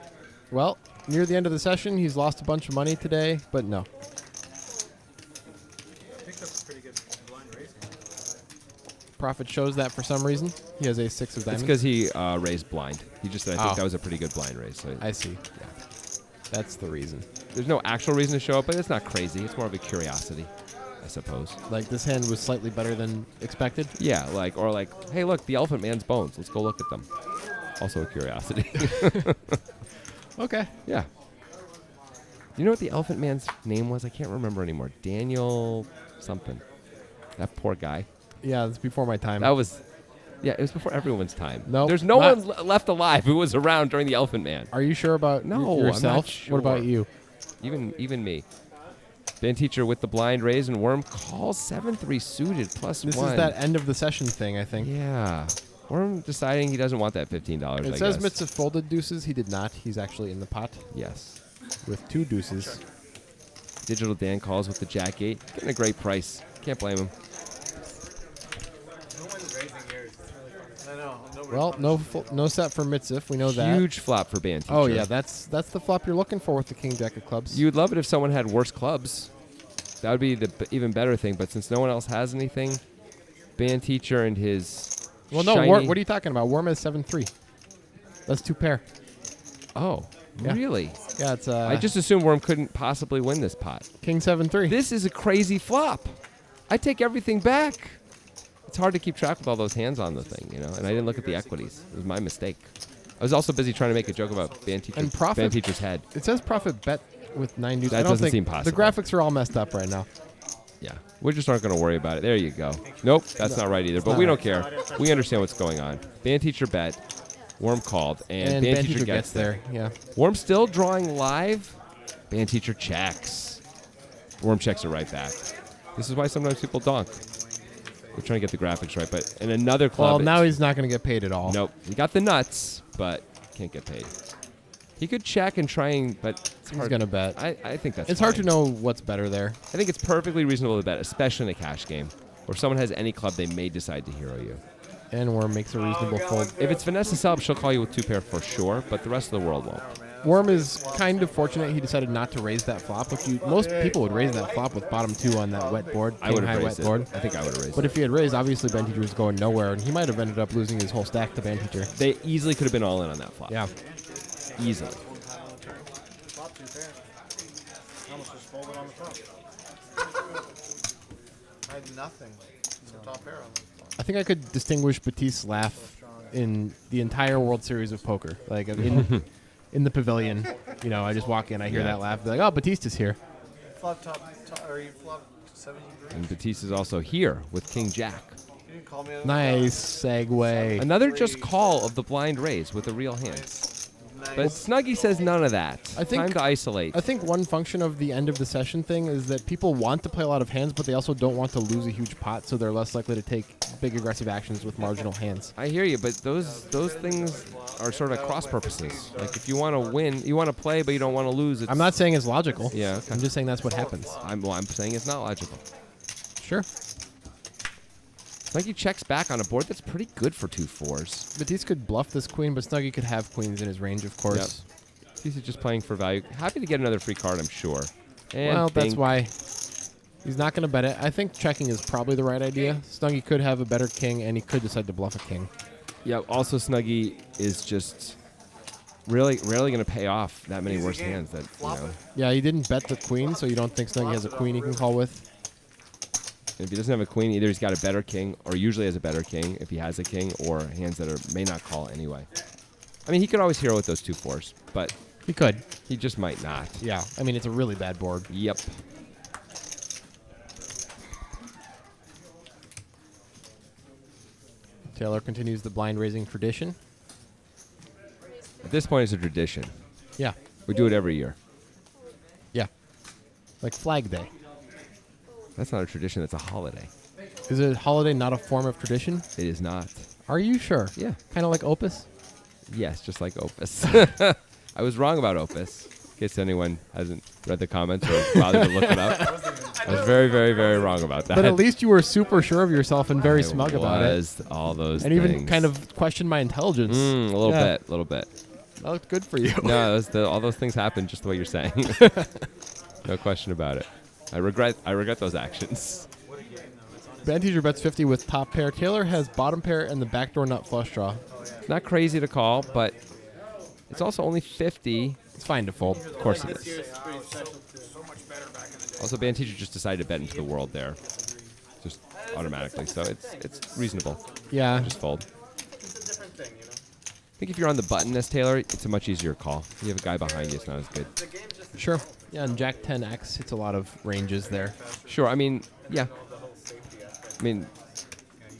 Well, near the end of the session, he's lost a bunch of money today, but no. I think that's a pretty good blind racing. Profit shows that for some reason. He has a 6 of It's diamonds. because he raised blind. He just said, I think Oh. that was a pretty good blind raise. So I see. That's the reason. there's no actual reason to show up, but it's not crazy. It's more of a curiosity, I suppose. Like this hand was slightly better than expected. Yeah, or hey, look, the Elephant Man's bones. Let's go look at them. Also a curiosity. Okay. Yeah. Do you know what the Elephant Man's name was? I can't remember anymore. Daniel something. That poor guy. Yeah, it's before my time. That was, it was before everyone's time. Nope, There's no not- one left alive who was around during the Elephant Man. Are you sure about No, I'm not yourself? What about sure. you? Even me. Band teacher with the blind raise and Worm calls 7-3 suited plus This 1. is that end of the session thing, I think. Yeah. Worm deciding he doesn't want that $15. It I says guess. Mitza folded deuces. He did not. He's actually in the pot Yes. with 2 deuces. Digital Dan calls with the Jack 8. Getting a great price. Can't blame him. No one's raising yours. It's really funny. I know. Nobody Well, no set for Mitzif. We know that. Huge flop for band teacher. Oh yeah, that's the flop you're looking for with the king jack of clubs. You'd love it if someone had worse clubs. That would be the even better thing. But since no one else has anything, band teacher and his well, no. shiny What are you talking about? Worm has 7-3. That's 2 pair. Oh, Yeah. really? Yeah, it's I just assumed Worm couldn't possibly win this pot. king 7-3. This is a crazy flop. I take everything back. It's hard to keep track with all those hands on the thing, and I didn't look at the equities. It was my mistake. I was also busy trying to make a joke about band teacher's head. It says profit bet with 9 deuces. That I don't doesn't think seem possible. The graphics are all messed up right now. Yeah, we just aren't going to worry about it. There you go. Nope, that's not right either. But not we right. don't care. We understand what's going on. Band teacher bet. Worm called, and band teacher gets there. Yeah. Worm still drawing live. Band teacher checks. Worm checks it right back. This is why sometimes people donk. We're trying to get the graphics right, but in another club. Well, now he's not going to get paid at all. Nope. He got the nuts, but can't get paid. He could check and try but it's He's hard. going to bet. I think that's It's hard to fine. know what's better there. I think it's perfectly reasonable to bet, especially in a cash game. Or if someone has any club, they may decide to hero you. And Worm makes a reasonable fold. If it's Vanessa Selb, she'll call you with 2 pair for sure, but the rest of the world won't. Worm is kind of fortunate he decided not to raise that flop. Most people would raise that flop with bottom 2 on that wet board. I would king have high raised wet it. board. I think I would have raised But it. if he had raised, obviously Band Teacher was going nowhere, and he might have ended up losing his whole stack to Band Teacher. They easily could have been all in on that flop. Yeah. Easily. Flop 2 pair. I almost just folded on the top. I had nothing. So top pair on the flop. I think I could distinguish Batiste's laugh in the entire World Series of Poker. Like in the pavilion, I just walk in, I hear Yeah. that laugh, be like, oh, Batista's here. Flop top, or you flop 73. And Batiste is also here with King Jack. You didn't call me on Nice segue. Another just call of the blind raise with a real hand. But Snuggie says none of that. I think- Time to isolate. I think one function of the end of the session thing is that people want to play a lot of hands, but they also don't want to lose a huge pot, so they're less likely to take big aggressive actions with marginal hands. I hear you, but those things are sort of at cross purposes. Like if you want to win, you want to play, but you don't want to lose. It's, I'm not saying it's logical. Yeah, okay. I'm just saying that's what happens. I'm saying it's not logical. Sure. Snuggie checks back on a board that's pretty good for 2 4s. Batiste could bluff this queen, but Snuggie could have queens in his range, of course. He's just playing for value. Happy to get another free card, I'm sure. And Well, that's bink. why he's not going to bet it. I think checking is probably the right idea. Snuggie could have a better king, and he could decide to bluff a king. Yeah. Also, Snuggie is just rarely going to pay off that many worse hands. That Yeah, he didn't bet the queen, so you don't think Snuggie has a queen he can call with. if he doesn't have a queen, either he's got a better king, or usually has a better king if he has a king, or hands that may not call anyway. I mean, he could always hero with those 2 4s, but He could. he just might not. Yeah. I mean, it's a really bad board. Yep. Taylor continues the blind raising tradition. At this point, it's a tradition. Yeah. We do it every year. Yeah. Like Flag Day. That's not a tradition. That's a holiday. Is a holiday not a form of tradition? It is not. Are you sure? Yeah. Kind of like Opus? Yes, just like Opus. I was wrong about Opus. In case anyone hasn't read the comments or bothered to look it up. I was very, very, very wrong about that. But at least you were super sure of yourself and very I smug about it. was all those And things. even kind of questioned my intelligence. A little Yeah. bit, a little bit. That looked good for you. No, all those things happened just the way you're saying. No question about it. I regret those actions. Band Teacher bets 50 with top pair. Taylor has bottom pair and the backdoor nut flush draw. It's not crazy to call, but it's also only 50. It's fine to fold. Of course it is. Pretty special too. Also, band teacher just decided to bet into the world there, just automatically. So it's reasonable. Yeah. Just fold. It's a different thing, you know. I think if you're on the button as Taylor, it's a much easier call. If you have a guy behind you, it's not as good. The game's just Sure. Yeah, and Jack 10X hits a lot of ranges there. Sure. I mean, yeah. the whole safety aspect. I mean,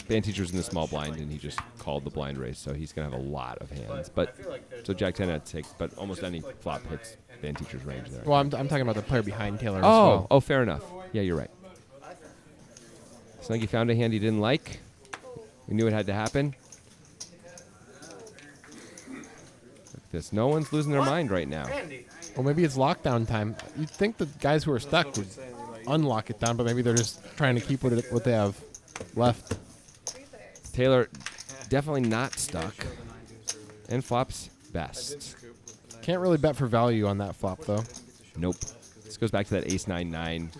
band teacher's in the small blind, and he just called the blind raise, so he's gonna have a lot of hands. But so Jack 10 takes, but almost any flop hits band teacher's range there. Well, I'm talking about the player behind Taylor as well. Oh, fair enough. Yeah, you're right. Snuggy found a hand he didn't like. We knew it had to happen. Look at this. No one's losing their mind right now. Andy. Or maybe it's lockdown time. You'd think the guys who are stuck would unlock it down, but maybe they're just trying to keep what they have left. Taylor definitely not stuck. And flops best. Can't really bet for value on that flop, though. Nope. This goes back to that ace 9-9.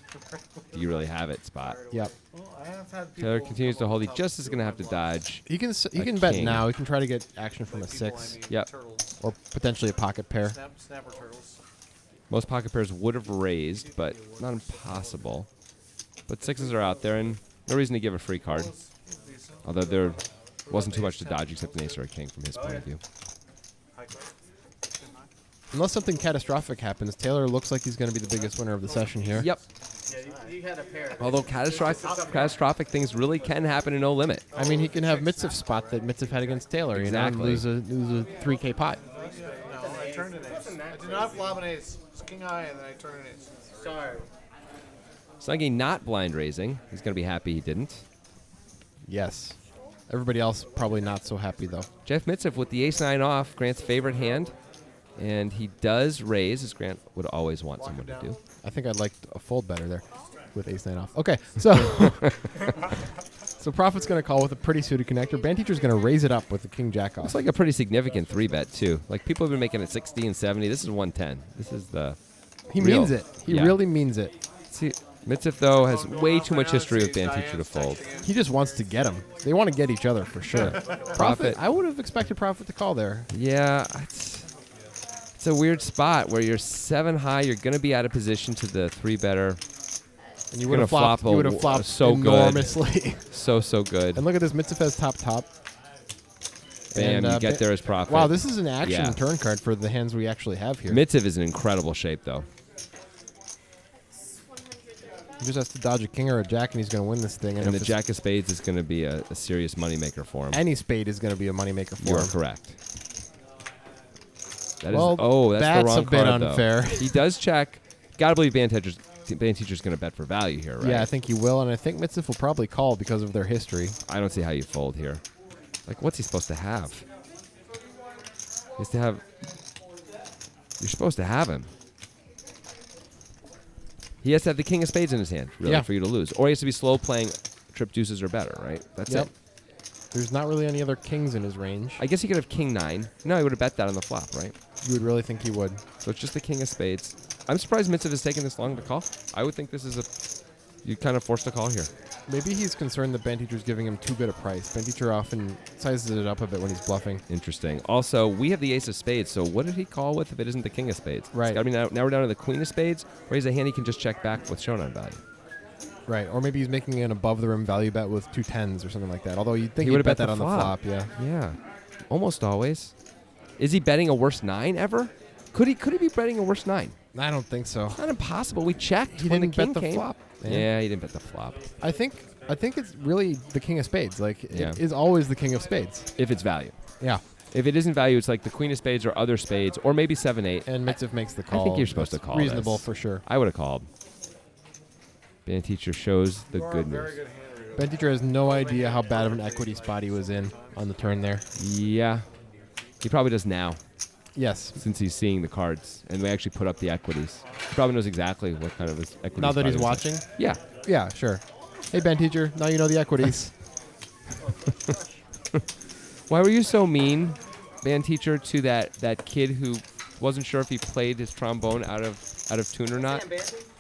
Do you really have it spot? Yep. Well, I have had Taylor people continues to hold. He top just is going to have to dodge. He can A bet king. now. He can try to get action from a 6 Yep. turtles. or potentially a pocket pair. Snapper turtles. Most pocket pairs would have raised, but not impossible. But sixes are out there, and no reason to give a free card. Although there wasn't too much to dodge except an ace or a king from his point of view. Unless something catastrophic happens, Taylor looks like he's going to be the biggest winner of the session here. Yep. Yeah, you had a pair. Although catastrophic things really can happen in no limit. I mean, he can have Mitzvah spot that Mitzvah had against Taylor, Exactly. you know, and lose a 3K pot. No, I turned an ace. I did not flop an ace. It's king high, and then I turned an ace. Sorry. Snuggy not blind raising. He's going to be happy he didn't. Yes. Everybody else probably not so happy, though. Jeff Mitzvah with the ace-9 off, Grant's favorite hand. And he does raise, as Grant would always want someone to do. I think I'd like a fold better there with ace-9 off. Okay, so so Profit's going to call with a pretty suited connector. Band Teacher's going to raise it up with the king-jack off. It's like a pretty significant 3-bet, too. Like, people have been making it 60 and 70. This is 110. This is the He real. means it. He Yeah. really means it. See, Mitzvah, though, has way too much history with Band Teacher to fold. He just wants to get him. They want to get each other for sure. Profit, I would have expected Profit to call there. Yeah, it's a weird spot where you're 7 high. You're going to be out of position to the 3-better. And you You're would have gonna flopped. flop You would have flopped so good. enormously. So good. And look at this Mitzvah's top. Bam, And, you get there as profit. Wow, this is an action Yeah. turn card for the hands we actually have here. Mitzvah is in incredible shape, though. He just has to dodge a king or a jack, and he's going to win this thing. And if the it's- Jack of Spades is going to be a serious moneymaker for him. any spade is going to be a moneymaker for You are him. correct. That is, Well, that's that's the a wrong bit card, though. unfair. He does check. Got to believe Band Teacher's going to bet for value here, right? Yeah, I think he will, and I think Mitzvah will probably call because of their history. I don't see how you fold here. Like, what's he supposed to have? He has to have... You're supposed to have him. He has to have the king of spades in his hand, really, Yeah. for you to lose. Or he has to be slow playing trip deuces or better, right? That's Yep. it. There's not really any other kings in his range. I guess he could have king 9. No, he would have bet that on the flop, right? You would really think he would. So it's just the king of spades. I'm surprised Mitzvah has taken this long to call. I would think this is you kind of forced to call here. Maybe he's concerned that Band Teacher's giving him too good a price. Band Teacher often sizes it up a bit when he's bluffing. Interesting. Also, we have the ace of spades, so what did he call with if it isn't the king of spades? Right. It's gotta be now we're down to the queen of spades, or he's a hand he can just check back with showdown value. Right, or maybe he's making an above-the-rim value bet with 2 10s or something like that. Although you'd think He he'd would've bet bet that the on the flop. flop, yeah. Yeah. Almost always. Is he betting a worse 9 ever? Could he be betting a worse 9? I don't think so. Not impossible. We checked He when didn't the king bet the came. flop, man. Yeah, he didn't bet the flop. I think it's really the king of spades. Like, Yeah. it is always the king of spades. If it's value. Yeah. If it isn't value, it's like the queen of spades or other spades, or maybe 7-8. And Mitzvah makes the call. I think you're supposed to That's call reasonable this. for sure. I would have called. Band Teacher shows the good news. Band Teacher has no idea how bad of an equity spot he was in on the turn there. Yeah. He probably does now, Yes. since he's seeing the cards, and we actually put up the equities. He probably knows exactly what kind of his equity Now that spot he's is. watching? Yeah. Yeah, sure. Hey, Band Teacher, now you know the equities. Why were you so mean, Band Teacher, to that kid who wasn't sure if he played his trombone out of out of Tune or Not?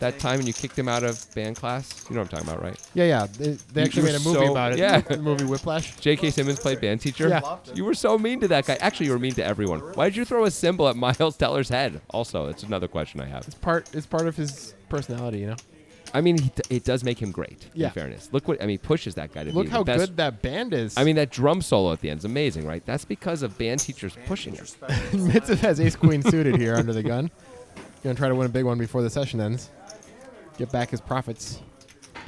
That time when you kicked him out of band class? You know what I'm talking about, right? Yeah. They actually you made a were movie so- about it. yeah. The movie Whiplash. J.K. Simmons played band teacher? Yeah. You were so mean to that guy. Actually, you were mean to everyone. Why did you throw a cymbal at Miles Teller's head? Also, it's another question I have. It's part of his personality, you know. I mean, it does make him great, Yeah. in fairness. Look what, I mean, pushes that guy to Look be how the best. good that band is. I mean, that drum solo at the end is amazing, right? That's because of band teachers pushing him. Mitzev has ace queen suited here under the gun. Gonna try to win a big one before the session ends. Get back his profits.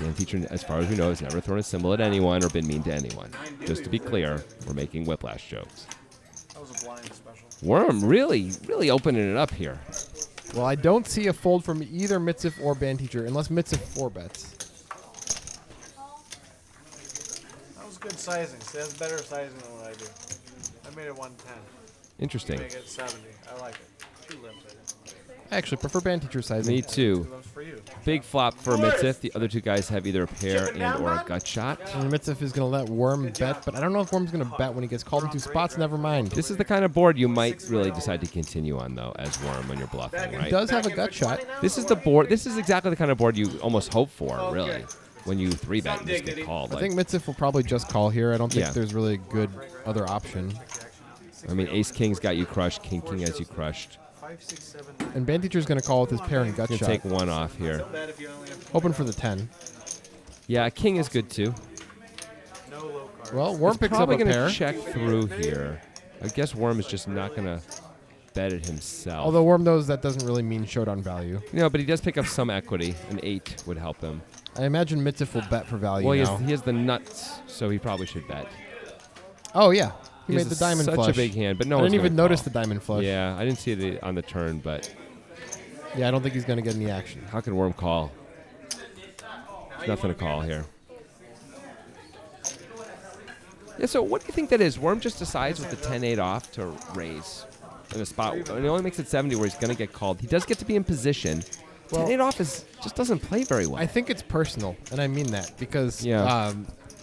Band teacher, as far as we know, has never thrown a cymbal at anyone or been mean to anyone. Just to be clear, we're making Whiplash jokes. That was a blind special. Worm really opening it up here. Well, I don't see a fold from either Mitzev or band teacher unless Mitzev 4-bets. That was good sizing. See, that's better sizing than what I do. I made it 110. Interesting. Make it 70. I like it. 2 limps. I did. I actually prefer band teacher sizing. Me too. 2 limps for you. Big flop for Mitzith. The other two guys have either a pair and or a gut shot. And Mitzev is going to let Worm bet, but I don't know if Worm's going to bet when he gets called into spots. Never mind. This is the kind of board you might really decide to continue on, though, as Worm when you're bluffing, He right? does have a gut shot. This is the board. This is exactly the kind of board you almost hope for, really, when you 3-bet and just get called. I Like, think Mitzev will probably just call here. I don't think Yeah. there's really a good other option. I mean, Ace King's got you crushed. King King has you crushed. 5, 6, 7. And band teacher's going to call with his pair and gut Gonna shot. take one off here. Bad if you only have Hoping for the 10. Yeah, King is good too. no low cards. Well, Worm He's picks up probably a gonna pair. check through here. I guess Worm is just not gonna bet it himself. Although Worm knows that doesn't really mean showdown value. but he does pick up some equity. An 8 would help him. I imagine Mitzev will bet for value Well, now. he has the nuts, so he probably should bet. Oh, yeah. He He made has the diamond such flush. a big hand, but no I one's didn't even gonna notice call. the diamond flush. Yeah, I didn't see it on the turn, but Yeah, I don't think he's going to get any action. how can Worm call? There's nothing to call here. Yeah, so what do you think that is? Worm just decides with the 10-8 off to raise in a spot. And he only makes it 70 where he's going to get called. He does get to be in position. Well- 10-8 off just doesn't play very well. I think it's personal, and I mean that because Yeah.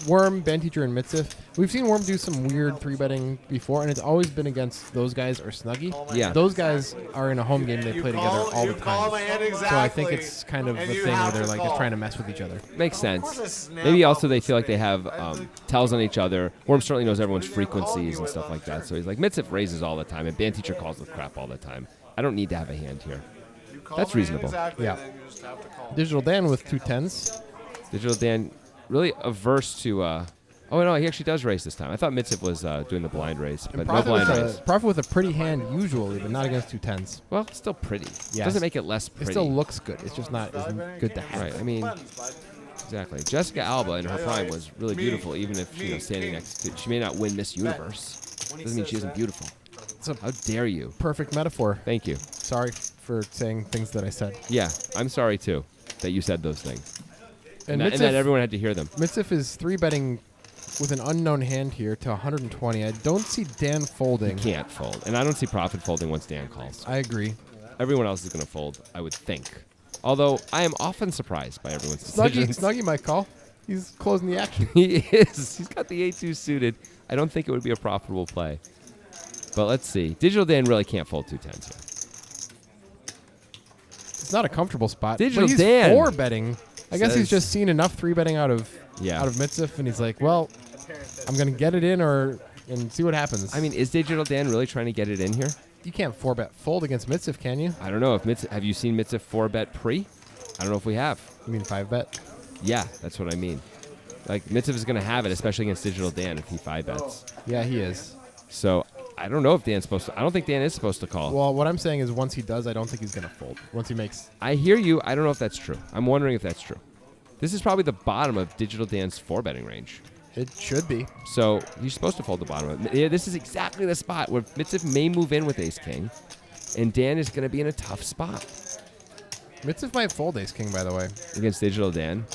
Worm, band teacher, and Mitzev, we've seen Worm do some weird 3-betting before, and it's always been against those guys or Snuggie. Yeah. Those guys are in a home game. They play together all the call my time. hand exactly. So I think it's kind of a and thing you where have they're to like call. just trying to mess with each other. Makes Of course sense. a snap Maybe off also they the feel like they spin. have tells on each other. Worm certainly knows everyone's frequencies and stuff like that. So he's like, Mitzev raises all the time, and band teacher calls with crap all the time. I don't need to have a hand here. You call That's my hand reasonable. Exactly, Yeah. then you just have to call. Digital Dan with 2 10s. Digital Dan really averse to. Oh no, he actually does raise this time. I thought Mitzev was doing the blind raise, but no blind raise. Profit with a pretty hand usually, but not against 2 10s. Well, it's still pretty. Yes. Doesn't make it less It pretty. still looks good. It's just not as good to have. Right. I mean, exactly. Jessica Alba in her prime was really beautiful, even if standing next to. She may not win Miss Universe. Doesn't mean she isn't beautiful. It's a How dare you? perfect metaphor. Thank you. Sorry for saying things that I said. Yeah, I'm sorry too that you said those things, And and that everyone had to hear them. Mitzev is 3-betting with an unknown hand here to 120. I don't see Dan folding. Can't fold, and I don't see profit folding once Dan calls. I agree. Everyone else is going to fold, I would think. Although I am often surprised by everyone's Snuggie, decisions. Snuggie might call. He's closing the action. He is. He's got the 8-2 suited. I don't think it would be a profitable play. But let's see. Digital Dan really can't fold 2 10s here. It's not a comfortable spot. Digital but he's Dan 4-betting. I guess he's says- just seen enough 3-betting out of Mitzev, and he's like, well, I'm going to get it in and see what happens. I mean, is Digital Dan really trying to get it in here? you can't 4-bet fold against Mitzev, can you? I don't know. Have you seen Mitzev 4-bet pre? I don't know if we have. You mean 5-bet? Yeah, that's what I mean. Like, Mitzev is going to have it, especially against Digital Dan if he 5-bets. Yeah, he is. So, I don't know if Dan's supposed to. I don't think Dan is supposed to call. Well, what I'm saying is once he does, I don't think he's going to fold. Once he makes... I hear you. I don't know if that's true. I'm wondering if that's true. This is probably the bottom of Digital Dan's 4-betting range. It should be. So he's supposed to fold the bottom of it. Yeah, this is exactly the spot where Mitzev may move in with Ace-King, and Dan is going to be in a tough spot Mitzev might fold Ace-King, by the way. against Digital Dan.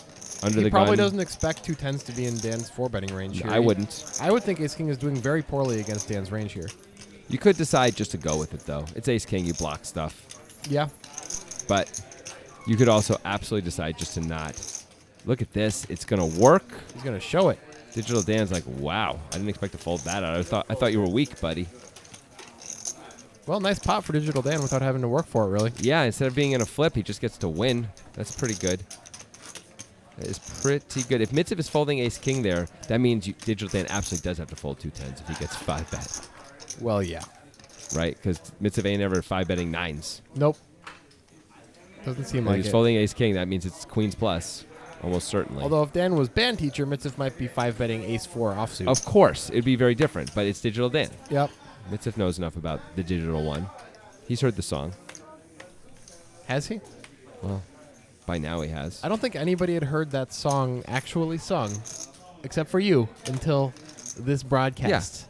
Under He the probably gun. doesn't expect 2 10s to be in Dan's 4-betting range here. I wouldn't. I would think Ace-King is doing very poorly against Dan's range here. You could decide just to go with it, though. It's Ace-King. You block stuff. Yeah. But you could also absolutely decide just to not. Look at this. It's going to work. He's going to show it. Digital Dan's like, wow, I didn't expect to fold that out. I thought you were weak, buddy. Well, nice pot for Digital Dan without having to work for it, really. Yeah, instead of being in a flip, he just gets to win. That's pretty good. That is pretty good. If Mitziv is folding ace-king there, that means Digital Dan absolutely does have to fold 2-10s if he gets 5-bet. Well, yeah. Right? Because Mitziv ain't ever 5-betting 9s. Nope. Doesn't seem If like he's it. folding ace-king, that means it's queens plus. Almost certainly. Although if Dan was band teacher, Mitziv might be 5-betting ace-4 offsuit. Of course, it'd be very different, but it's Digital Dan. Yep. Mitziv knows enough about the digital one. He's heard the song. Has he? Well, by now he has. I don't think anybody had heard that song actually sung, except for you, until this broadcast.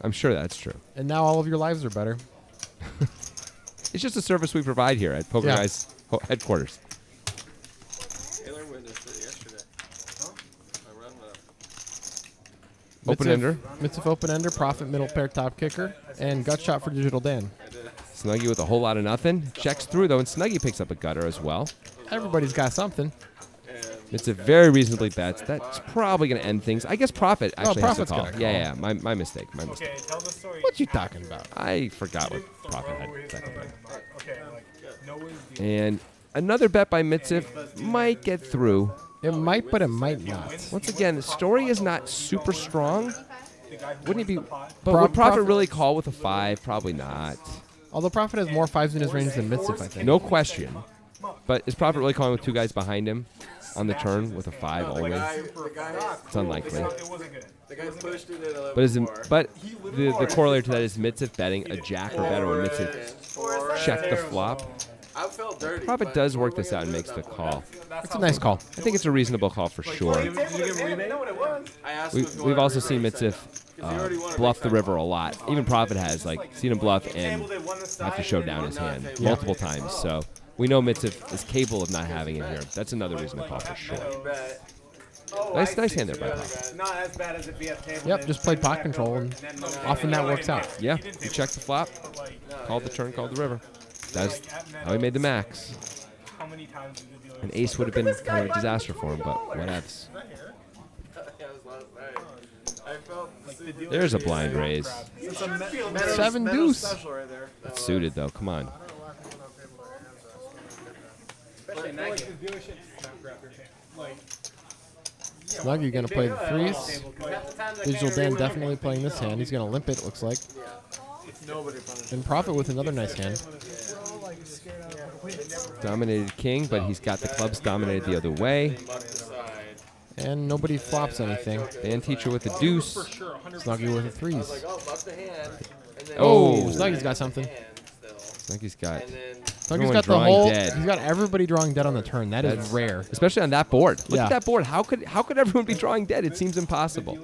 I'm sure that's true. And now all of your lives are better. It's just a service we provide here at Poker Yeah. Guys headquarters. Taylor witnessed it yesterday. I run the Open-ender. Mitziv open-ender, profit middle pair top kicker, and gut shot for Digital Dan. Snuggie with a whole lot of nothing. Checks through, though, and Snuggie picks up a gutter as well. Everybody's got something. It's a very reasonably bets. That's probably going to end things. I guess Profit actually has to Profit's call. gonna Yeah, call. my mistake. My mistake. Okay, tell the story. What you talking about? I forgot what Profit had second pick. Okay, like, no one's deal. And another bet by Mitziv might get through. It might, but it might not. Once again, the story is not super strong. Wouldn't he be? But Pro- would Profit Profit- really call with a 5? Probably not. Although Profit has more fives in his range than Mitziv, I think. No question. But is Profit really calling with 2 guys behind him on the turn with a 5 always? the guy. It's unlikely. It wasn't good. The guy pushed it at 11. But the corollary to that is Mitziv betting a jack or better when Mitziv check the flop. I felt dirty. Profit does work this out and makes the call. It's a nice call. I think it's a reasonable call for sure. I asked him if he We've wanted also a seen rematch. Mitziv bluff the river a lot. Even Profit has seen him bluff and have to show down his hand multiple times. So we know Mitziv is capable of not having it here. That's another reason to call for sure. Bet. Nice hand there by Profit. Not as bad as if he had table. Yep, just played pot control, and often that works out. Yeah, he checked the flop, called the turn, called the river. That's how he made the max. How many times did the dealer An ace would have been kind of a disaster for him, but whatevs. That was last night. I felt There's a blind raise. Seven deuce. special right there. It's suited though. Come on. Especially in that game. Like, Snuggie gonna play the threes. Digital Dan definitely playing this hand. He's gonna limp it, looks like. Nobody punished. And Profit with another nice hand. Dominated king, but he's got the clubs dominated the other way. Buck the side. And nobody flops anything. Band teacher with the deuce. Snuggie with the threes. Like, oh, buck the hand. And then Oh, Snuggie's got something. hand still. Like he's got, And then Snuggie's Everyone got the drawing whole. dead. He's got everybody drawing dead on the turn. That is That's- rare. especially on that board. Look Yeah. at that board. How could everyone be drawing dead? It seems impossible.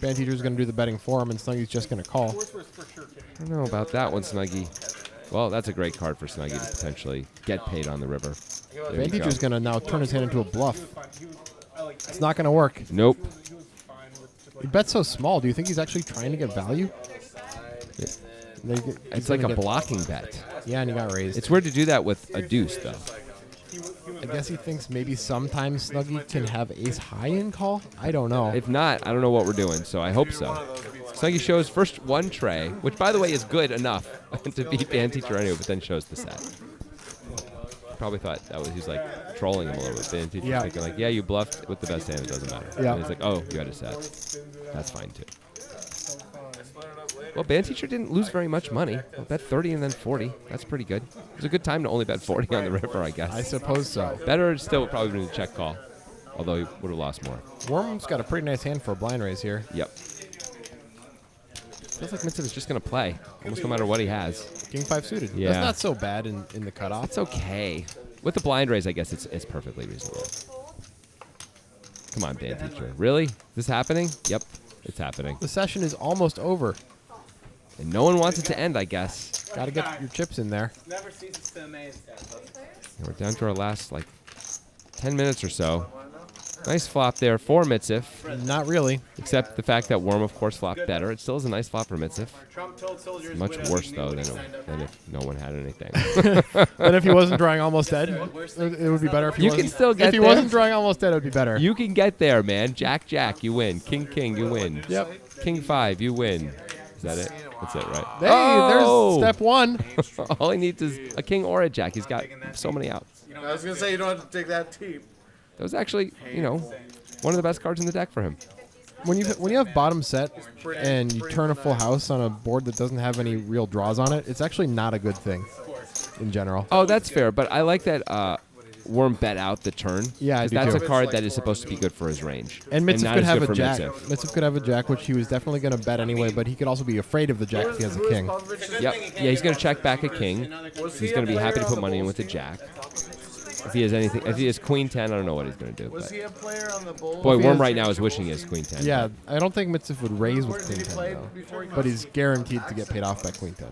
Band teacher's gonna do the betting for him, and Snuggie's just gonna call. I don't know about that one, Snuggie. Well, that's a great card for Snuggie to potentially get paid on the river. There we Band go. teacher's gonna now turn his hand into a bluff. It's not gonna work. Nope. He bets so small. Do you think he's actually trying to get value? They get- he's It's like a gonna get- blocking bet. Yeah, and he got raised. It's weird to do that with a deuce, though. I guess he thinks maybe sometimes Snuggie can have ace high in call. I don't know. If not, I don't know what we're doing, so I hope so. Snuggie shows first one tray, which, by the way, is good enough to beat Band Teacher anyway, but then shows the set. Probably thought he was like trolling him a little bit. Band Teacher Yeah. thinking like, yeah, you bluffed with the best hand, it doesn't matter. Yeah. And he's like, oh, you had a set. That's fine too. Well, Band Teacher didn't lose very much money. He bet 30 and then 40. That's pretty good. It was a good time to only bet 40 on the river, I guess. I suppose so. Better still would probably been a check call, although he would have lost more. Worm's got a pretty nice hand for a blind raise here. Yep. Feels like Mitziv is just going to play, almost no matter what he has. King 5 suited. Yeah. That's not so bad in the cutoff. It's okay. With the blind raise, I guess it's perfectly reasonable. Come on, Band Teacher. Really? Is this happening? Yep, it's happening. The session is almost over. And no one wants it to end, I guess. Got to get your chips in there. never ceases to amaze. And we're down to our last, 10 minutes or so. Nice flop there for Mitziv, Not really. except the fact that Worm, of course, flopped better. It still is a nice flop for Mitziv. Trump told soldiers Much worse, though, than if no one had anything. And if he wasn't drawing almost dead, it would be better if he You wasn't. can still get if he there. wasn't drawing almost dead, it would be better. You can get there, man. Jack, Jack, you win. King, King, you win. Yep. King 5, you win. that it? That's it, right? Hey, Oh! there's step one. All he needs is a king or a jack. He's got so many outs. I was gonna say you don't have to take that deep. That was actually, one of the best cards in the deck for him. When you have bottom set and you turn a full house on a board that doesn't have any real draws on it, it's actually not a good thing in general. Oh, that's fair, but I like that Worm bet out the turn. Yeah, I 'cause do that's too. a card that is supposed to be good for his range. And Mitzvah not could as have good a for jack. Mitzvah. Mitzvah could have a jack, which he was definitely going to bet anyway, but he could also be afraid of the jack if he has a king. Yep. Yeah, he's going to check back a king. He's going to be happy to put money in with a jack. If he has anything, if he has queen 10, I don't know what he's going to do. Was But he a player on the Bulls? boy, If he Worm has- right now is wishing he has queen 10. Yeah, I don't think Mitzvah would raise with Did queen he 10, play though. before he But he's guaranteed to get paid off by queen 10.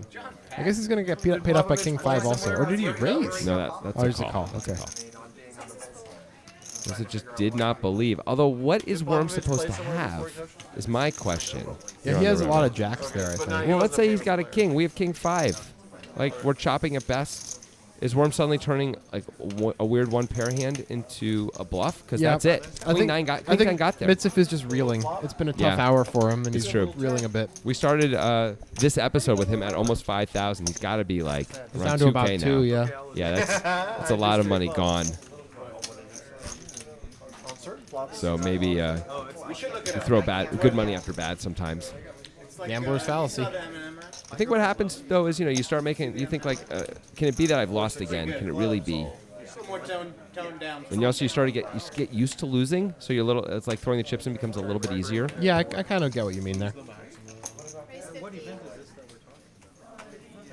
I guess he's going to get paid off by king 5 also. Or did he raise? No, that's Oh, a it's a call. call. That's a Okay. call. Because it just did not believe. Although, what is Worm supposed to have? Is my question. Yeah, he has a lot of jacks there, I think. Well, let's say he's got a king. We have king 5. Like, we're chopping at best. Is Worm suddenly turning like a weird one pair hand into a bluff? Because that's it. Queen 9 got there. Mitzvah is just reeling. It's been a tough Yeah. hour for him, and It's he's true. reeling a bit. We started this episode with him at almost 5,000. He's got to be like It's around down to 2K about now. 2, yeah. Yeah, that's a lot of money gone. So maybe you throw good money after bad sometimes. Gambler's fallacy. I think what happens though is you start making you think like can it be that I've lost again? Can it really be? And you start to get used to losing, so you're a little. It's like throwing the chips in becomes a little bit easier. Yeah, I kind of get what you mean there.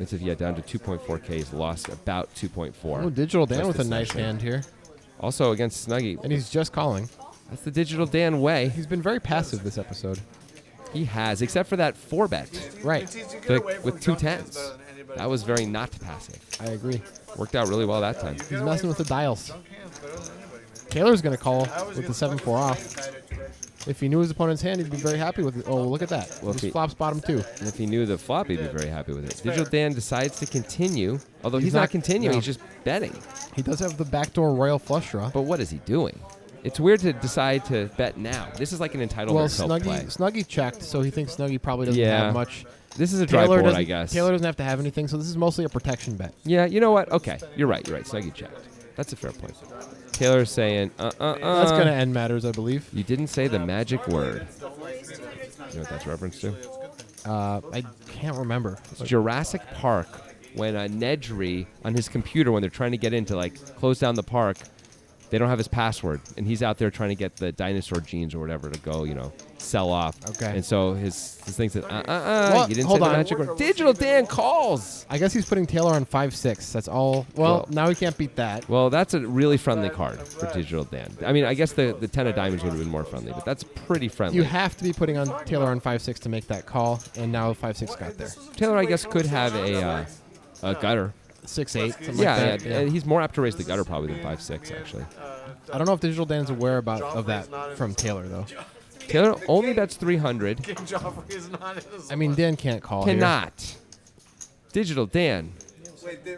It's if down to 2.4K, he's lost about 2.4. Oh, Digital Dan Just with a this nice session. hand here. Also against Snuggie, And he's just calling. that's the Digital Dan way. He's been very passive this episode. He has, except for that 4-bet Right. with 2 10s. That was very not passive. I agree. Worked out really well that time. He's messing with the dials. Taylor's going to call with the 7-4 off. If he knew his opponent's hand, he'd be very happy with it. Oh, look at that. Well, if Just he- flops bottom 2. And if he knew the flop, he'd be very happy with it. Digital Dan decides to continue, although he's not- not continuing, no. he's just betting. He does have the backdoor royal flush draw. But what is he doing? It's weird to decide to bet now. This is like an entitlement Well, self-play. Snuggie checked, so he thinks Snuggie probably doesn't Yeah. have much. This is a dry board, I doesn't- guess. Taylor doesn't have to have anything, so this is mostly a protection bet. Yeah, you know what? Okay, you're right. Snuggie checked. That's a fair point. Taylor's saying, That's going to end matters, I believe. You didn't say the magic word. You know what that's reference to? I can't remember. It's Jurassic Park when Nedry on his computer, when they're trying to get in to like close down the park, they don't have his password, and he's out there trying to get the dinosaur genes or whatever to go, sell off. Okay. And so his thing says, What? you didn't Hold say the on. magic word. Digital Dan calls. I guess he's putting Taylor on 5-6. That's all. Well, now he can't beat that. Well, that's a really friendly card for Digital Dan. I mean, I guess the 10 of diamonds would have been more friendly, but that's pretty friendly. You have to be putting on Taylor on 5-6 to make that call, and now 5-6 got there. Taylor, I guess, could have a gutter. 6-8, something Yeah, like that. yeah. He's more apt to raise the gutter probably than 5-6, actually. I don't know if Digital Dan's aware of that from Taylor, though. Taylor only bets 300. King Joffrey is not in his I mean, Dan can't call here. Cannot. Digital Dan.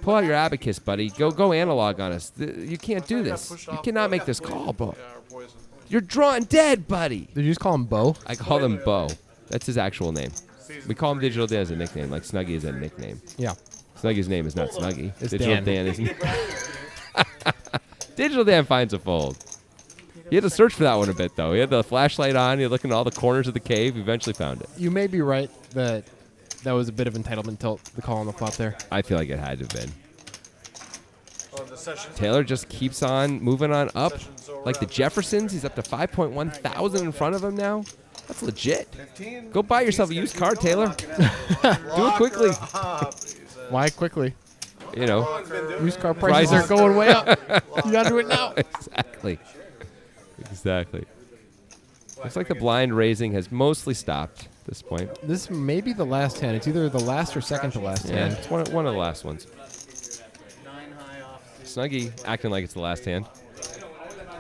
Pull out your abacus, buddy. Go analog on us. You can't do this. You cannot make this call, Bo. You're drawing dead, buddy. Did you just call him Bo? I call him Bo. That's his actual name. We call him Digital Dan as a nickname, like Snuggie is a nickname. Yeah. Snuggie's name is not Snuggie. It's Digital Dan. Dan is. Digital Dan finds a fold. He had to search for that one a bit, though. He had the flashlight on. He had looking at all the corners of the cave. He eventually found it. You may be right that that was a bit of entitlement tilt, the call on the flop there. I feel like it had to have been. Oh, the session. Taylor just keeps on moving on up. Like the Jeffersons, he's up to 5.1 thousand in front of him now. That's legit. Go buy yourself a used car, Taylor. Do it quickly. Why quickly? You know, Used car prices are going way up. You got to do it now. exactly. Exactly. Looks like the blind raising has mostly stopped at this point. This may be the last hand. It's either the last or second to last Yeah, hand. it's one of the last ones. Snuggie acting like it's the last hand.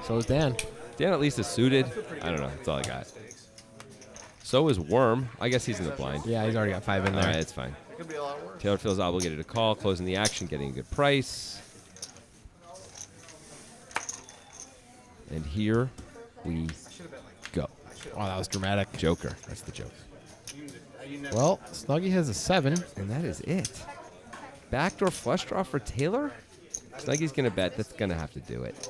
So is Dan. Dan at least is suited. I don't know. That's all I got. So is Worm. I guess he's in the blind. Yeah, he's already got 5 in All there. right, it's fine. Could be a lot worse. Taylor feels obligated to call, closing the action, getting a good price. And here we go. Wow, that was dramatic. Joker. That's the joke. Well, Snuggie has a 7. And that is it. Backdoor flush draw for Taylor? Snuggie's going to bet. That's going to have to do it.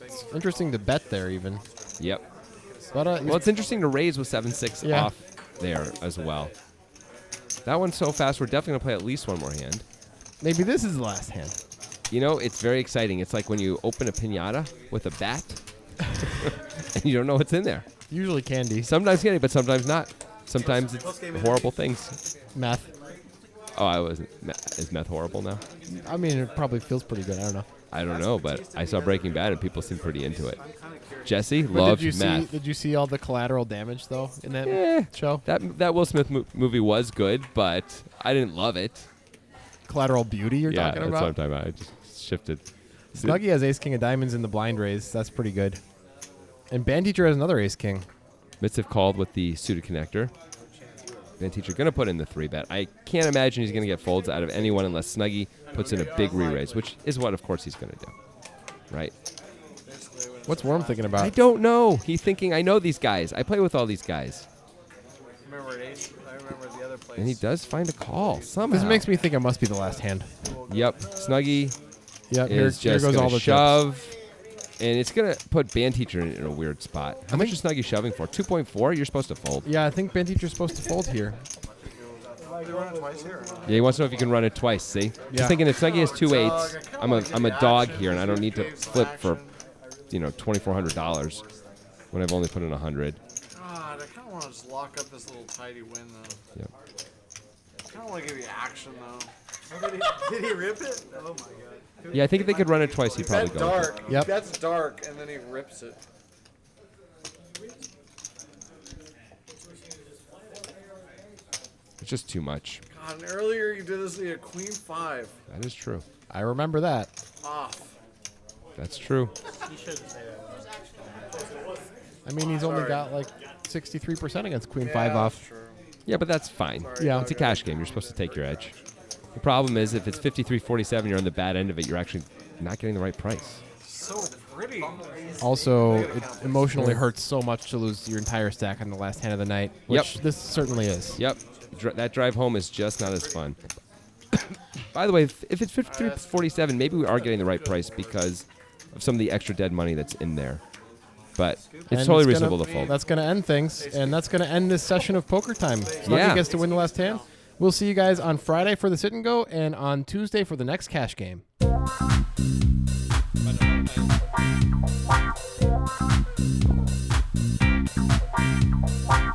It's interesting to bet there even. Yep. But Well, it's interesting to raise with 7-6 Yeah. off there as well. That one's so fast, we're definitely going to play at least one more hand. maybe this is the last hand. You know, it's very exciting. It's like when you open a piñata with a bat and you don't know what's in there. Usually candy. Sometimes candy, but sometimes not. Sometimes it's horrible things. Math. Oh, I wasn't. Is meth horrible now? I mean, it probably feels pretty good. I don't know. I don't know, but I saw Breaking Bad and people seem pretty into it. Jesse But loved did you meth. Did you see all the collateral damage though in that Eh, show? that Will Smith movie was good, but I didn't love it. Collateral beauty you're Yeah, talking that's about? what I'm talking about. I just shifted. Snuggie has ace king of diamonds in the blind raise. That's pretty good. And Band Teacher has another ace king. Mitziv called with the suited connector. Van Teacher going to put in the 3-bet. I can't imagine he's going to get folds out of anyone unless Snuggie puts in a big re-raise, which is what, of course, he's going to do. Right? What's Worm thinking I about? don't know. He's thinking, I know these guys. I play with all these guys. Remember Ace? I remember the other place. And he does find a call somehow. This makes me think it must be the last hand. Yep. Snuggie Yep, here is just goes gonna all the chips. shove. And it's going to put Band Teacher in a weird spot. How much is Snuggie shoving for? 2.4? You're supposed to fold. Yeah, I think Band Teacher's supposed to fold here. They run it twice here. Yeah, he wants to know if you can run it twice, see? Yeah. Just thinking if Snuggie has 2-8s, I'm a dog here, and I don't need to flip for, $2,400 when I've only put in 100. God, I kind of want to just lock up this little tidy win, though. Yep. I kind of want to give you action, though. Did he rip it? Oh my god. Yeah, I think if they could run it twice, he'd probably That's go. with it. dark. Yep. That's dark, and then he rips it. It's just too much. God, and earlier you did this to a queen 5. That is true. I remember that. Off. That's true. He shouldn't say that. I mean, he's only Sorry. got like 63% against Queen 5 Yeah, off. that's true. Yeah, but that's fine. Yeah. It's a cash game. You're supposed to take your edge. The problem is if it's 53-47, you're on the bad end of it, you're actually not getting the right price. So pretty. Also, it emotionally hurts so much to lose your entire stack on the last hand of the night, which this certainly is. Yep. That drive home is just not as fun. By the way, if it's 53-47, maybe we are getting the right price because of some of the extra dead money that's in there. But it's And totally gonna- reasonable to fold. That's going to end things, and that's going to end this session of Poker Time. Snuggie Yeah. gets to win the last hand. We'll see you guys on Friday for the sit and go, and on Tuesday for the next cash game. Wow.